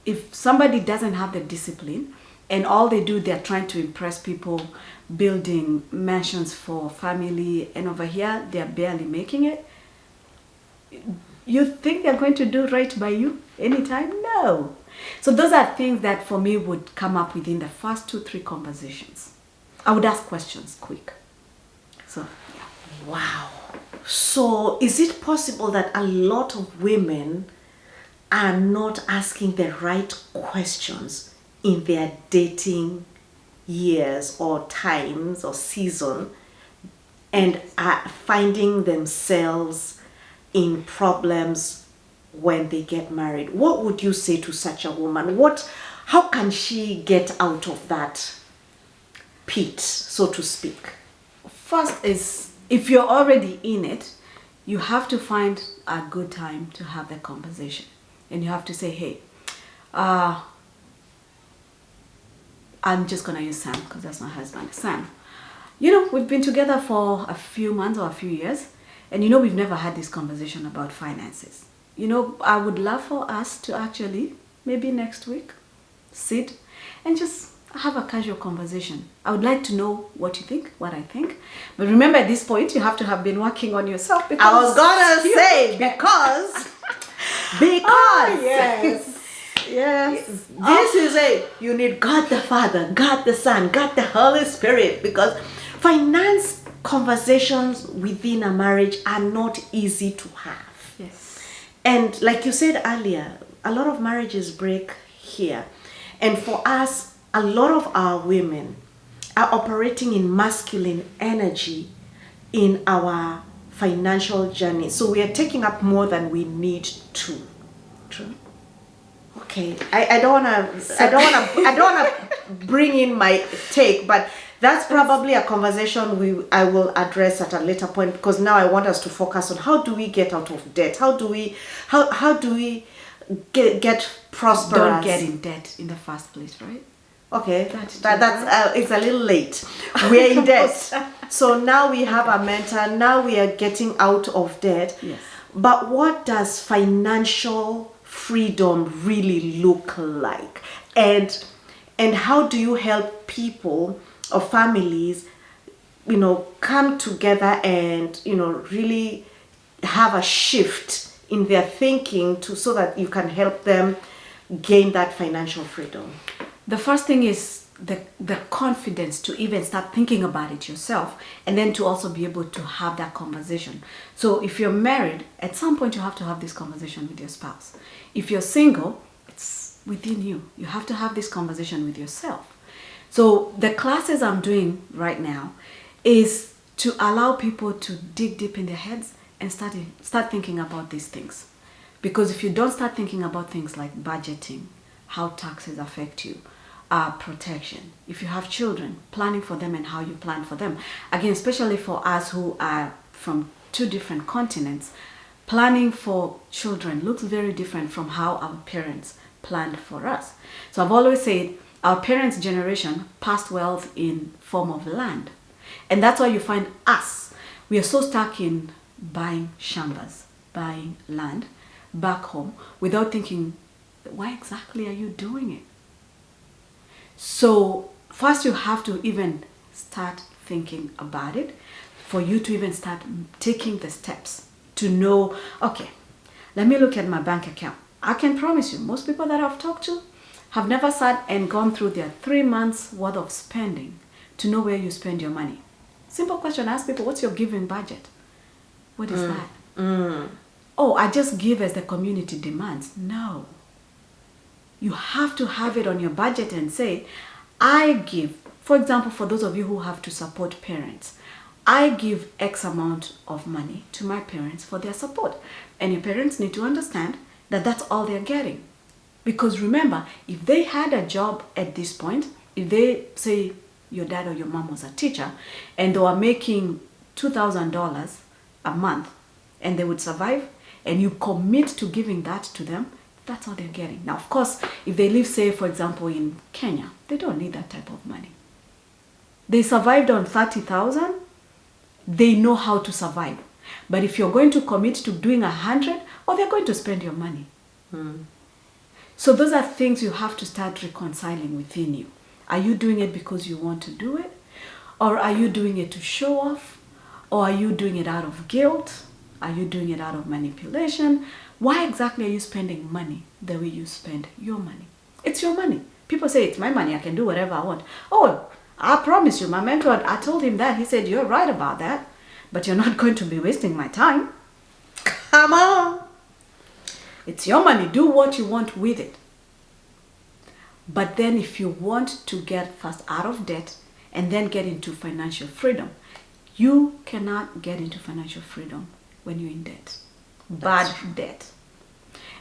if somebody doesn't have the discipline and all they do, they're trying to impress people, building mansions for family, and over here they're barely making it, you think they're going to do right by you anytime? No. So those are things that for me would come up within the first 2-3 conversations. I would ask questions quick. So, yeah. Wow. So is it possible that a lot of women are not asking the right questions in their dating years or times or season and are finding themselves in problems when they get married? What would you say to such a woman? How can she get out of that pit, so to speak? First is, if you're already in it, you have to find a good time to have the conversation. And you have to say, hey, I'm just going to use Sam because that's my husband, Sam. You know, we've been together for a few months or a few years. And you know, we've never had this conversation about finances. You know, I would love for us to actually, maybe next week, sit and just have a casual conversation. I would like to know what you think, what I think. But remember, at this point, you have to have been working on yourself. Because I was gonna say, because oh, yes. Yes. This is you need God the Father, God the Son, God the Holy Spirit, because finance conversations within a marriage are not easy to have. Yes. And like you said earlier, a lot of marriages break here. And for us, a lot of our women are operating in masculine energy in our financial journey. So we are taking up more than we need to. True. Okay. I don't wanna bring in my take, but that's probably a conversation I will address at a later point, because now I want us to focus on how do we get out of debt? How do we get prosperous? Don't get in debt in the first place, right? Okay, That's it's a little late. We're in debt. So now we have a mentor. Now we are getting out of debt. Yes. But what does financial freedom really look like? And how do you help people or families, come together and, really have a shift in their thinking so that you can help them gain that financial freedom? The first thing is the confidence to even start thinking about it yourself, and then to also be able to have that conversation. So if you're married, at some point you have to have this conversation with your spouse. If you're single, it's within you. You have to have this conversation with yourself. So the classes I'm doing right now is to allow people to dig deep in their heads and start thinking about these things. Because if you don't start thinking about things like budgeting, how taxes affect you, protection, if you have children, planning for them and how you plan for them. Again, especially for us who are from two different continents, planning for children looks very different from how our parents planned for us. So I've always said our parents' generation passed wealth in form of land. And that's why you find us, we are so stuck in buying shambas, buying land back home without thinking, why exactly are you doing it? So first you have to even start thinking about it for you to even start taking the steps to know, okay, let me look at my bank account. I can promise you, most people that I've talked to have never sat and gone through their 3 months worth of spending to know where you spend your money. Simple question, ask people, what's your giving budget? What is that? Oh, I just give as the community demands. No. You have to have it on your budget and say, I give, for example, for those of you who have to support parents, I give X amount of money to my parents for their support. And your parents need to understand that that's all they're getting. Because remember, if they had a job at this point, if they say your dad or your mom was a teacher and they were making $2,000 a month and they would survive, and you commit to giving that to them, that's all they're getting. Now, of course, if they live, say, for example, in Kenya, they don't need that type of money. They survived on 30,000. They know how to survive. But if you're going to commit to doing 100, or they're going to spend your money. So those are things you have to start reconciling within you. Are you doing it because you want to do it? Or are you doing it to show off? Or are you doing it out of guilt? Are you doing it out of manipulation? Why exactly are you spending money the way you spend your money? It's your money. People say, it's my money, I can do whatever I want. Oh, I promise you, my mentor, I told him that. He said, you're right about that, but you're not going to be wasting my time. Come on. It's your money. Do what you want with it. But then if you want to get first out of debt and then get into financial freedom, you cannot get into financial freedom when you're in debt. Bad debt.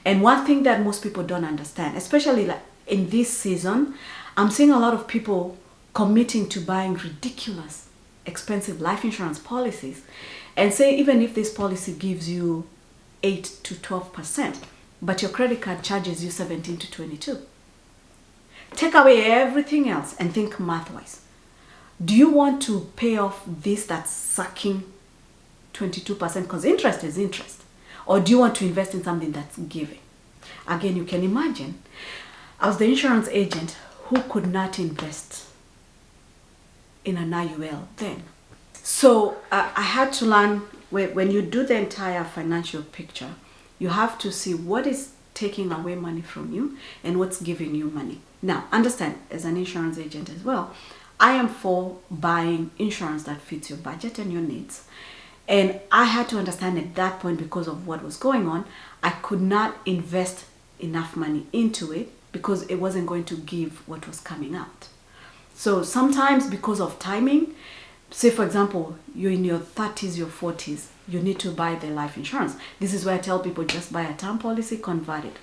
And one thing that most people don't understand, especially like in this season, I'm seeing a lot of people committing to buying ridiculous, expensive life insurance policies and say even if this policy gives you 8 to 12%, but your credit card charges you 17 to 22. Take away everything else and think math-wise. Do you want to pay off this that's sucking 22%? Because interest is interest. Or do you want to invest in something that's giving? Again, you can imagine, I was the insurance agent who could not invest in an IUL then. So I had to learn, when you do the entire financial picture, you have to see what is taking away money from you and what's giving you money. Now, understand, as an insurance agent as well, I am for buying insurance that fits your budget and your needs. And I had to understand at that point, because of what was going on, I could not invest enough money into it because it wasn't going to give what was coming out. So sometimes because of timing, say for example, you're in your 30s, your 40s, you need to buy the life insurance. This is where I tell people, just buy a term policy, convert it.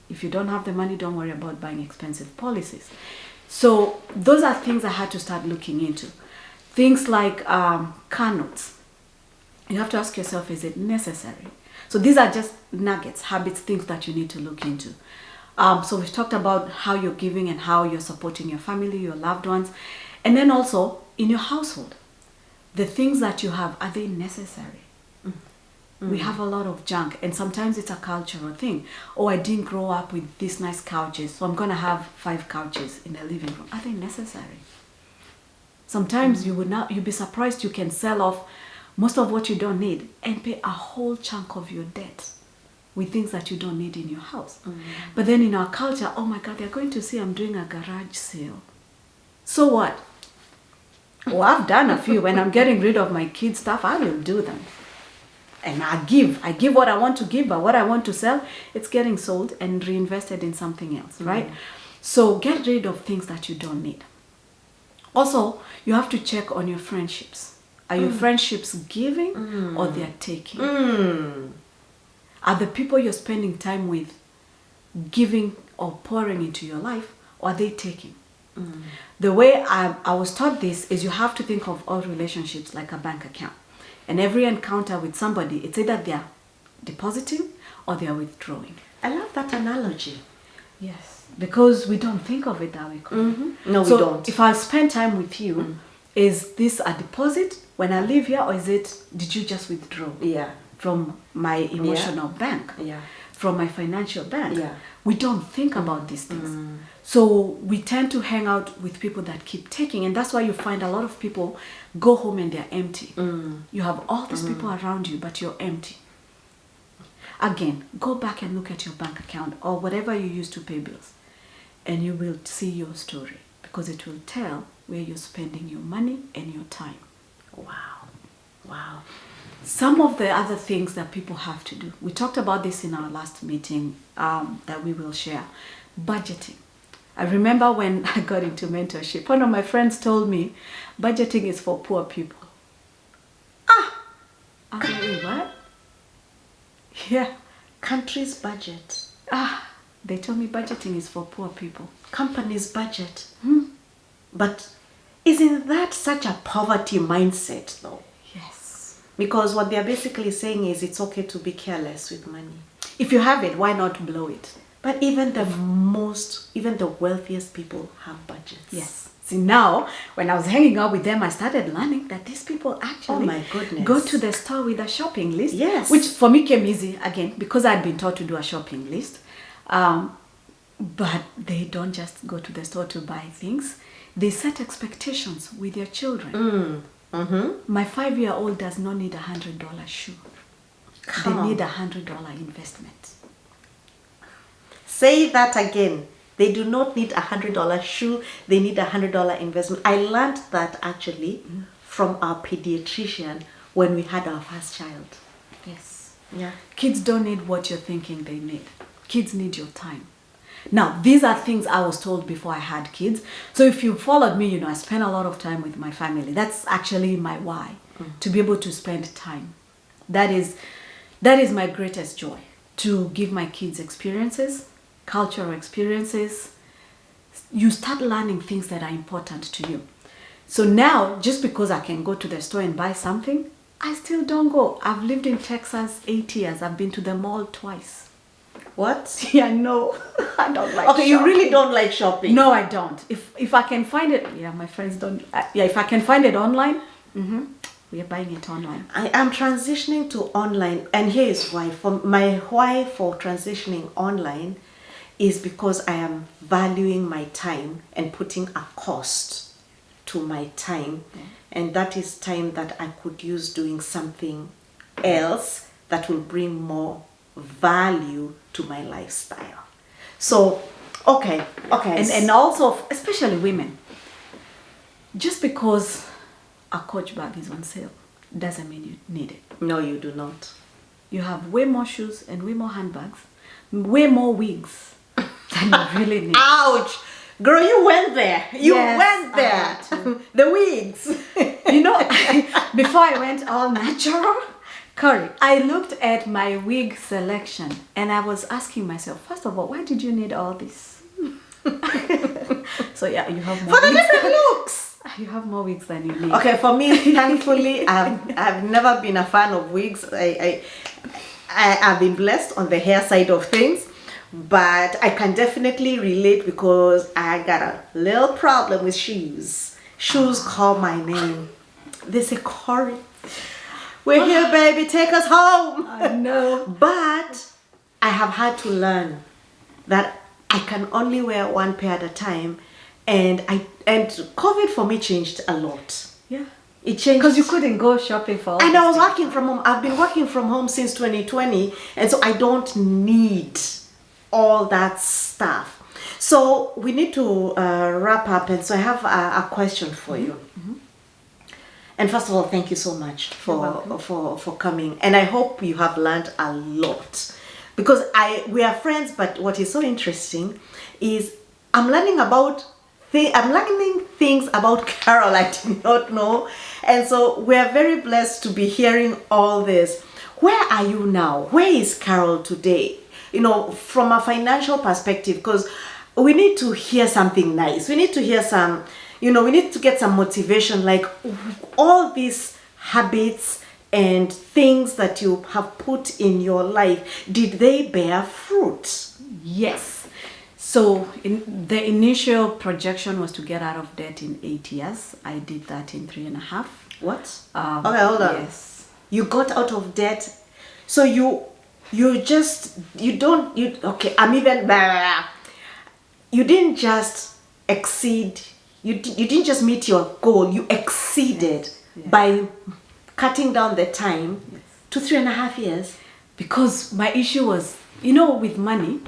If you don't have the money, don't worry about buying expensive policies. So those are things I had to start looking into. Things like car notes. You have to ask yourself, is it necessary? So these are just nuggets, habits, things that you need to look into. So we've talked about how you're giving and how you're supporting your family, your loved ones. And then also in your household, the things that you have, are they necessary? We have a lot of junk, and sometimes it's a cultural thing. Oh, I didn't grow up with these nice couches, so I'm going to have 5 couches in the living room. Are they necessary? Sometimes you'd be surprised you can sell off most of what you don't need and pay a whole chunk of your debt with things that you don't need in your house. But then in our culture, oh my God, they're going to see I'm doing a garage sale. So what? Well, I've done a few. When I'm getting rid of my kids' stuff, I will do them. And I give what I want to give, but what I want to sell, it's getting sold and reinvested in something else, right? So get rid of things that you don't need. Also, you have to check on your friendships. Are your friendships giving or they're taking? Are the people you're spending time with giving or pouring into your life, or are they taking? The way I was taught this is you have to think of all relationships like a bank account. And every encounter with somebody, it's either they're depositing or they're withdrawing. I love that analogy. Yes, because we don't think of it that way. No, So we don't. if I spend time with you, is this a deposit when I leave here, or did you just withdraw Yeah. from my emotional bank, Yeah. from my financial bank? Yeah. We don't think about these things. So we tend to hang out with people that keep taking, and that's why you find a lot of people go home and they're empty. You have all these people around you, but you're empty. Again, go back and look at your bank account or whatever you use to pay bills, and you will see your story, because it will tell where you're spending your money and your time. Wow. Wow. Some of the other things that people have to do, we talked about this in our last meeting that we will share. Budgeting. I remember when I got into mentorship, one of my friends told me, budgeting is for poor people. I was like, wait, what? Yeah. Country's budget. They told me budgeting is for poor people. Company's budget. But isn't that such a poverty mindset though? Yes. Because what they're basically saying is it's okay to be careless with money. If you have it, why not blow it? But even the wealthiest people have budgets. Yes. See, now, when I was hanging out with them, I started learning that these people actually Oh my goodness. go to the store with a shopping list. Yes. Which for me came easy, again, because I'd been taught to do a shopping list. But they don't just go to the store to buy things. They set expectations with their children. My 5-year-old does not need $100 shoe. They need $100 investment. Say that again. They do not need $100 shoe. They need $100 investment. I learned that actually from our pediatrician when we had our first child. Yes. Yeah. Kids don't need what you're thinking they need. Kids need your time. Now, these are things I was told before I had kids. So if you followed me, I spend a lot of time with my family. That's actually my why, to be able to spend time. That is my greatest joy, to give my kids experiences, cultural experiences. You start learning things that are important to you. So now, just because I can go to the store and buy something, I still don't go. I've lived in Texas 8 years. I've been to the mall twice. What? Yeah, no, I don't like Okay, you really don't like shopping. No, I don't. If I can find it, my friends don't. If I can find it online, we are buying it online. I am transitioning to online, and here is why. My why for transitioning online is because I am valuing my time and putting a cost to my time, and that is time that I could use doing something else that will bring more value to my lifestyle. So, okay. And also, especially women, just because a Coach bag is on sale doesn't mean you need it. No, you do not. You have way more shoes and way more handbags, way more wigs than you really need. Ouch! Girl, you went there. You Yes, went there. I had to. The wigs. Before I went all natural, Corey, I looked at my wig selection and I was asking myself, first of all, why did you need all this? So yeah, you have more For the wigs. different looks. You have more wigs than you need. Okay, for me, thankfully, I've never been a fan of wigs. I've been blessed on the hair side of things, but I can definitely relate because I got a little problem with shoes. Shoes call my name. They say, Corey, we're here, baby, take us home. I know. But I have had to learn that I can only wear one pair at a time, and COVID for me changed a lot. Yeah. It changed Because you couldn't go shopping for all and I was these working from home. I've been working from home since 2020, and so I don't need all that stuff. So we need to wrap up, and so I have a question for you. And first of all, thank you so much for coming, and I hope you have learned a lot, because we are friends. But what is so interesting is I'm learning things about Carol I did not know, and so we are very blessed to be hearing all this. Where are you now? Where is Carol today? You know, from a financial perspective, because we need to hear something nice. We need to hear some, we need to get some motivation, like all these habits and things that you have put in your life, did they bear fruit? Yes. So the initial projection was to get out of debt in 8 years. I did that in 3.5. What? Okay, hold on. Yes. You got out of debt. So you didn't just exceed, you didn't just meet your goal, you exceeded by cutting down the time to 3.5 years. Because my issue was, with money,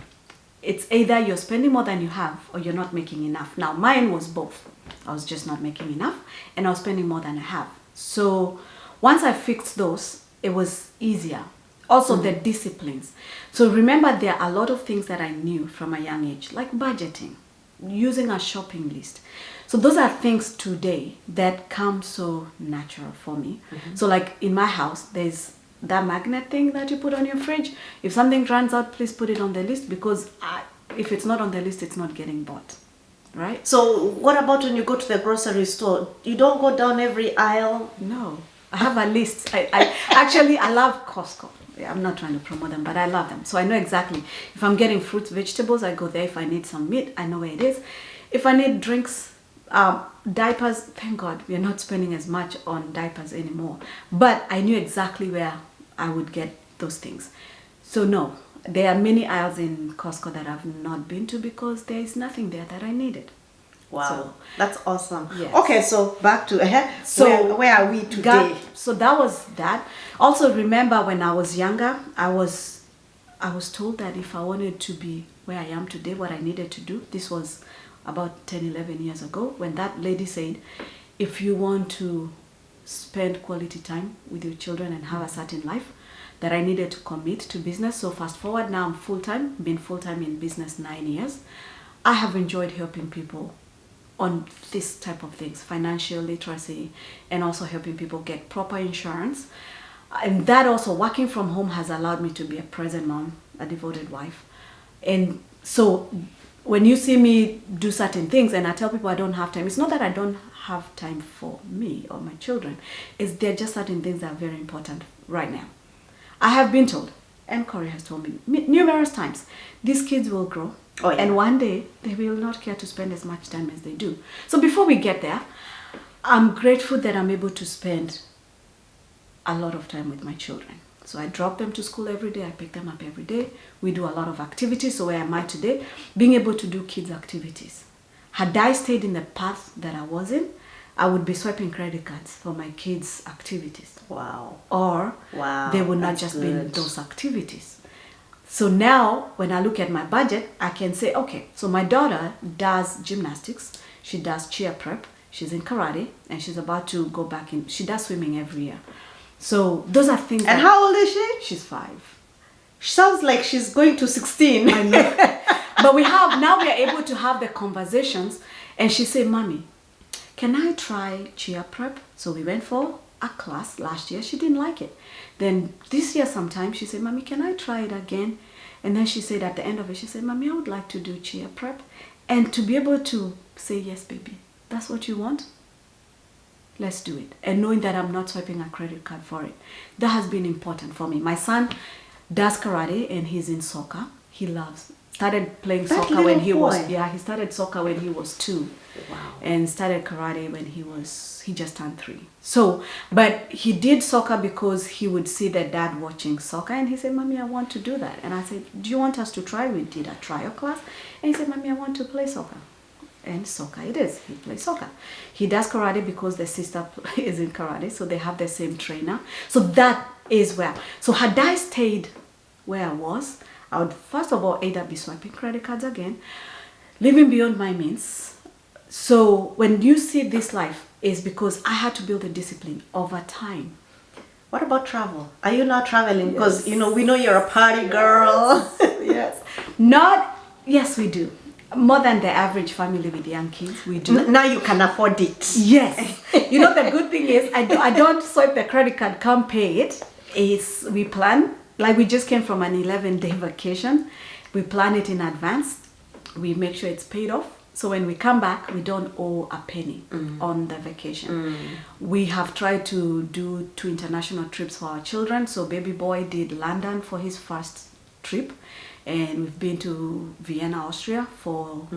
it's either you're spending more than you have or you're not making enough. Now, mine was both. I was just not making enough and I was spending more than I have. So once I fixed those, it was easier. Also, the disciplines. So remember, there are a lot of things that I knew from a young age, like budgeting, using a shopping list. So those are things today that come so natural for me. So like in my house, there's that magnet thing that you put on your fridge. If something runs out, please put it on the list, because if it's not on the list, it's not getting bought, right? So what about when you go to the grocery store? You don't go down every aisle? No, I have a list. I love Costco. Yeah, I'm not trying to promote them, but I love them. So I know exactly. If I'm getting fruits, vegetables, I go there. If I need some meat, I know where it is. If I need drinks, diapers, thank God we are not spending as much on diapers anymore. But I knew exactly where I would get those things. So no, there are many aisles in Costco that I've not been to because there is nothing there that I needed. Wow, So, that's awesome. yes. Okay, so back to So where are we today? So that was that. Also, remember when I was younger, I was told that if I wanted to be where I am today, what I needed to do, this was about 10, 11 years ago, when that lady said, if you want to spend quality time with your children and have a certain life, that I needed to commit to business. So fast forward, now I'm full-time, been full-time in business 9 years. I have enjoyed helping people on this type of things, financial literacy, and also helping people get proper insurance. And that also, working from home has allowed me to be a present mom, a devoted wife. And so when you see me do certain things and I tell people I don't have time, it's not that I don't have time for me or my children. There are just certain things that are very important right now. I have been told, and Corey has told me numerous times, these kids will grow. Oh, yeah. And one day they will not care to spend as much time as they do. So before we get there, I'm grateful that I'm able to spend a lot of time with my children. So I drop them to school every day. I pick them up every day. We do a lot of activities. So where am I today? Being able to do kids' activities. Had I stayed in the path that I was in, I would be swiping credit cards for my kids' activities. Wow. Or they would not just be in those activities. So now, when I look at my budget, I can say, okay, so my daughter does gymnastics, she does cheer prep, she's in karate, and she's about to go back in, she does swimming every year. So those are things. And how old is she? She's 5. She sounds like she's going to 16. I know. But we are able to have the conversations, and she said, Mommy, can I try cheer prep? So we went for a class last year. She didn't like it. Then this year sometime she said, Mommy, can I try it again? And then she said at the end of it, she said, Mommy, I would like to do cheer prep. And to be able to say, yes, baby, that's what you want? Let's do it. And knowing that I'm not swiping a credit card for it. That has been important for me. My son does karate and he's in soccer. he loves. Started playing That soccer when he little was, boy. he started soccer when he was 2. Wow. And started karate when he just turned 3. So, but he did soccer because he would see their dad watching soccer, and he said, "Mommy, I want to do that." And I said, "Do you want us to try?" We did a trial class, and he said, "Mommy, I want to play soccer." And soccer it is. He plays soccer. He does karate because the sister is in karate, so they have the same trainer. So that is where. So had I stayed where I was, I would first of all either be swiping credit cards again, living beyond my means. So when you see this life, is because I had to build a discipline over time. What about travel? Are you now traveling? Because, Yes. you know, we know you're a party girl. Yes. Yes, we do. More than the average family with young kids, we do. Now you can afford it. Yes. You know, the good thing is I don't swipe the credit card, come pay it. We plan, like we just came from an 11-day vacation. We plan it in advance. We make sure it's paid off. So when we come back, we don't owe a penny on the vacation. We have tried to do 2 international trips for our children. So baby boy did London for his first trip. And we've been to Vienna, Austria for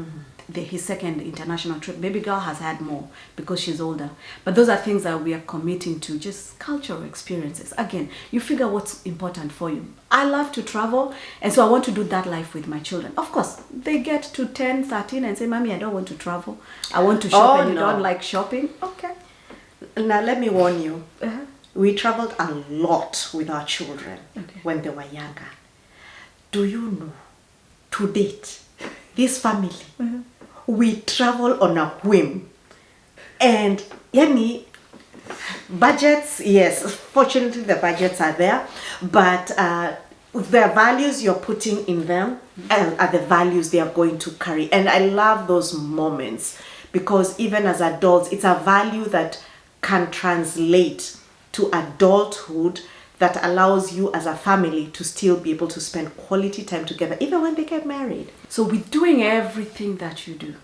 his second international trip. Baby girl has had more because she's older. But those are things that we are committing to, just cultural experiences. Again, you figure what's important for you. I love to travel, and so I want to do that life with my children. Of course, they get to 10, 13 and say, "Mommy, I don't want to travel. I want to shop," Oh, and you no. don't like shopping. Okay. Now, let me warn you. Uh-huh. We traveled a lot with our children when they were younger. Do you know, to date, this family, we travel on a whim. And, yani, budgets, yes, fortunately the budgets are there, but the values you're putting in them are the values they are going to carry. And I love those moments because even as adults, it's a value that can translate to adulthood, that allows you as a family to still be able to spend quality time together, even when they get married. So with doing everything that you do,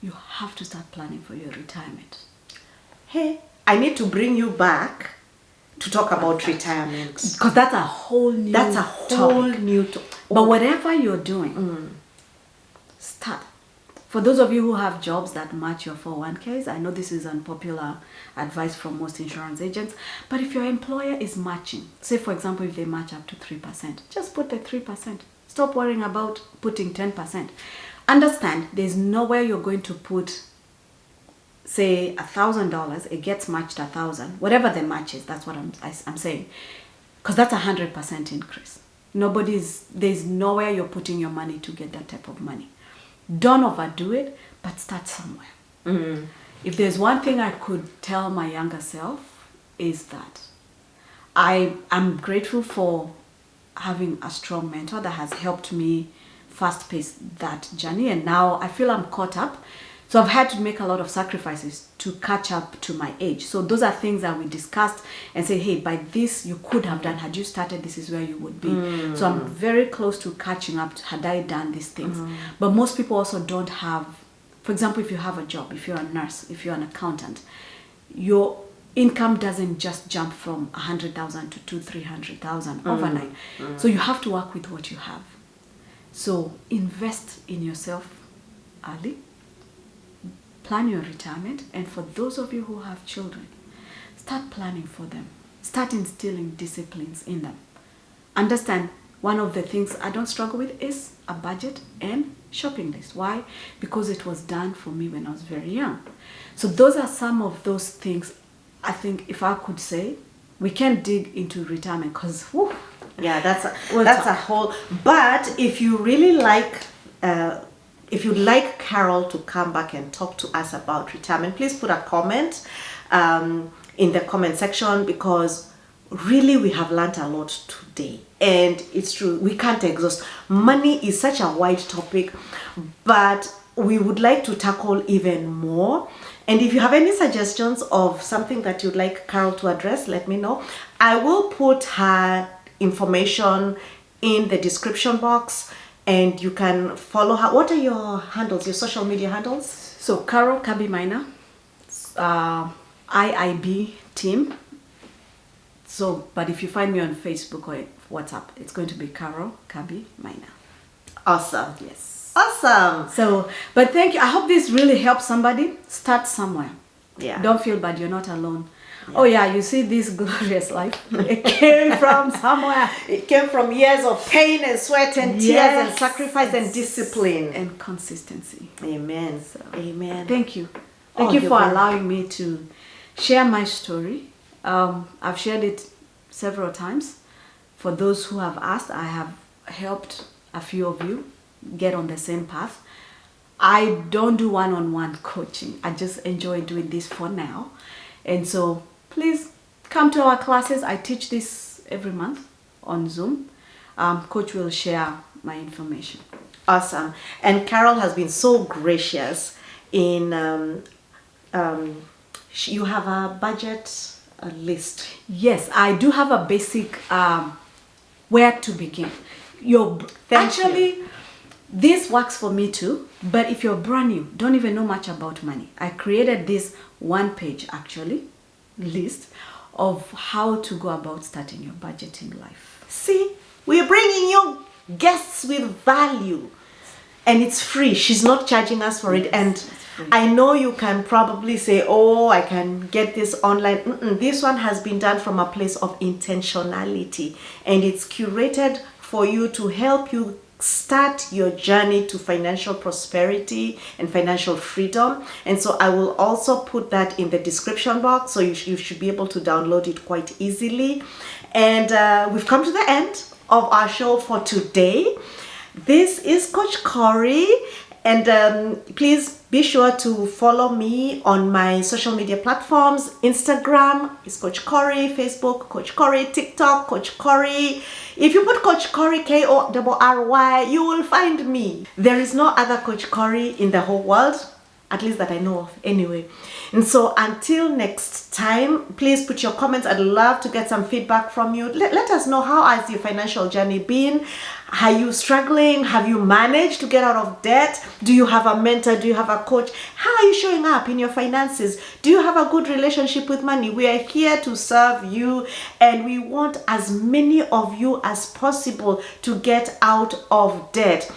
you have to start planning for your retirement. Hey, I need to bring you back to talk about retirement. Because that's a whole new That's a whole topic. new But whatever you're doing, start. For those of you who have jobs that match your 401ks, I know this is unpopular advice from most insurance agents, but if your employer is matching, say for example, if they match up to 3%, just put the 3%. Stop worrying about putting 10%. Understand, there's nowhere you're going to put, say, $1,000, it gets matched 1,000, whatever the match is, that's what I'm saying. Because that's 100% increase. There's nowhere you're putting your money to get that type of money. Don't overdo it, but start somewhere. If there's one thing I could tell my younger self, is that I'm grateful for having a strong mentor that has helped me fast pace that journey, and now I feel I'm caught up. So I've had to make a lot of sacrifices to catch up to my age. So those are things that we discussed and say, hey, by this you could have done, had you started, this is where you would be. So I'm very close to catching up had I done these things. But most people also don't have, for example, if you have a job, if you're a nurse, if you're an accountant, your income doesn't just jump from 100,000 to 200,000-300,000 overnight. So you have to work with what you have. So invest in yourself early. Plan your retirement, and for those of you who have children, start planning for them. Start instilling disciplines in them. Understand, one of the things I don't struggle with is a budget and shopping list. Why? Because it was done for me when I was very young. So those are some of those things. I think if I could say, we can dig into retirement because yeah, that's a whole. But if you really like if you'd like Carol to come back and talk to us about retirement, please put a comment in the comment section, because really we have learned a lot today. And it's true, we can't exhaust. Money is such a wide topic, but we would like to tackle even more. And if you have any suggestions of something that you'd like Carol to address, let me know. I will put her information in the description box, and you can follow her. What are your handles, your social media handles? So Carol Kabi Maina, IIB team. So, but if you find me on Facebook or WhatsApp, it's going to be Carol Kabi Maina. Awesome. Yes. Awesome. So, but thank you. I hope this really helps somebody. Start somewhere. Yeah. Don't feel bad. You're not alone. Oh yeah, you see this glorious life. It came from somewhere. It came from years of pain and sweat and tears Yes. and sacrifice and discipline. And consistency. Amen. Amen. Thank you. Oh, Thank you you're for welcome. allowing me to share my story. I've shared it several times. For those who have asked, I have helped a few of you get on the same path. I don't do one-on-one coaching. I just enjoy doing this for now. And so please come to our classes. I teach this every month on Zoom. Coach will share my information. Awesome. And Carol has been so gracious in you have a budget list. Yes, I do have a basic where to begin. Actually, this works for me too, but if you're brand new, don't even know much about money, I created this one page actually list of how to go about starting your budgeting life. See, we're bringing you guests with value, and it's free. She's not charging us for it. And I know you can probably say, oh, I can get this online. This one has been done from a place of intentionality, and it's curated for you to help you start your journey to financial prosperity and financial freedom. And so I will also put that in the description box, so you should be able to download it quite easily. And we've come to the end of our show for today. This is Coach Corey, and please be sure to follow me on my social media platforms. Instagram is Coach Corey, Facebook Coach Corey, TikTok Coach Corey. If you put Coach Corey, Korry, you will find me. There is no other Coach Corey in the whole world, at least that I know of anyway. And so until next time, please put your comments. I'd love to get some feedback from you. Let us know, how has your financial journey been? Are you struggling? Have you managed to get out of debt? Do you have a mentor? Do you have a coach? How are you showing up in your finances? Do you have a good relationship with money? We are here to serve you, and we want as many of you as possible to get out of debt.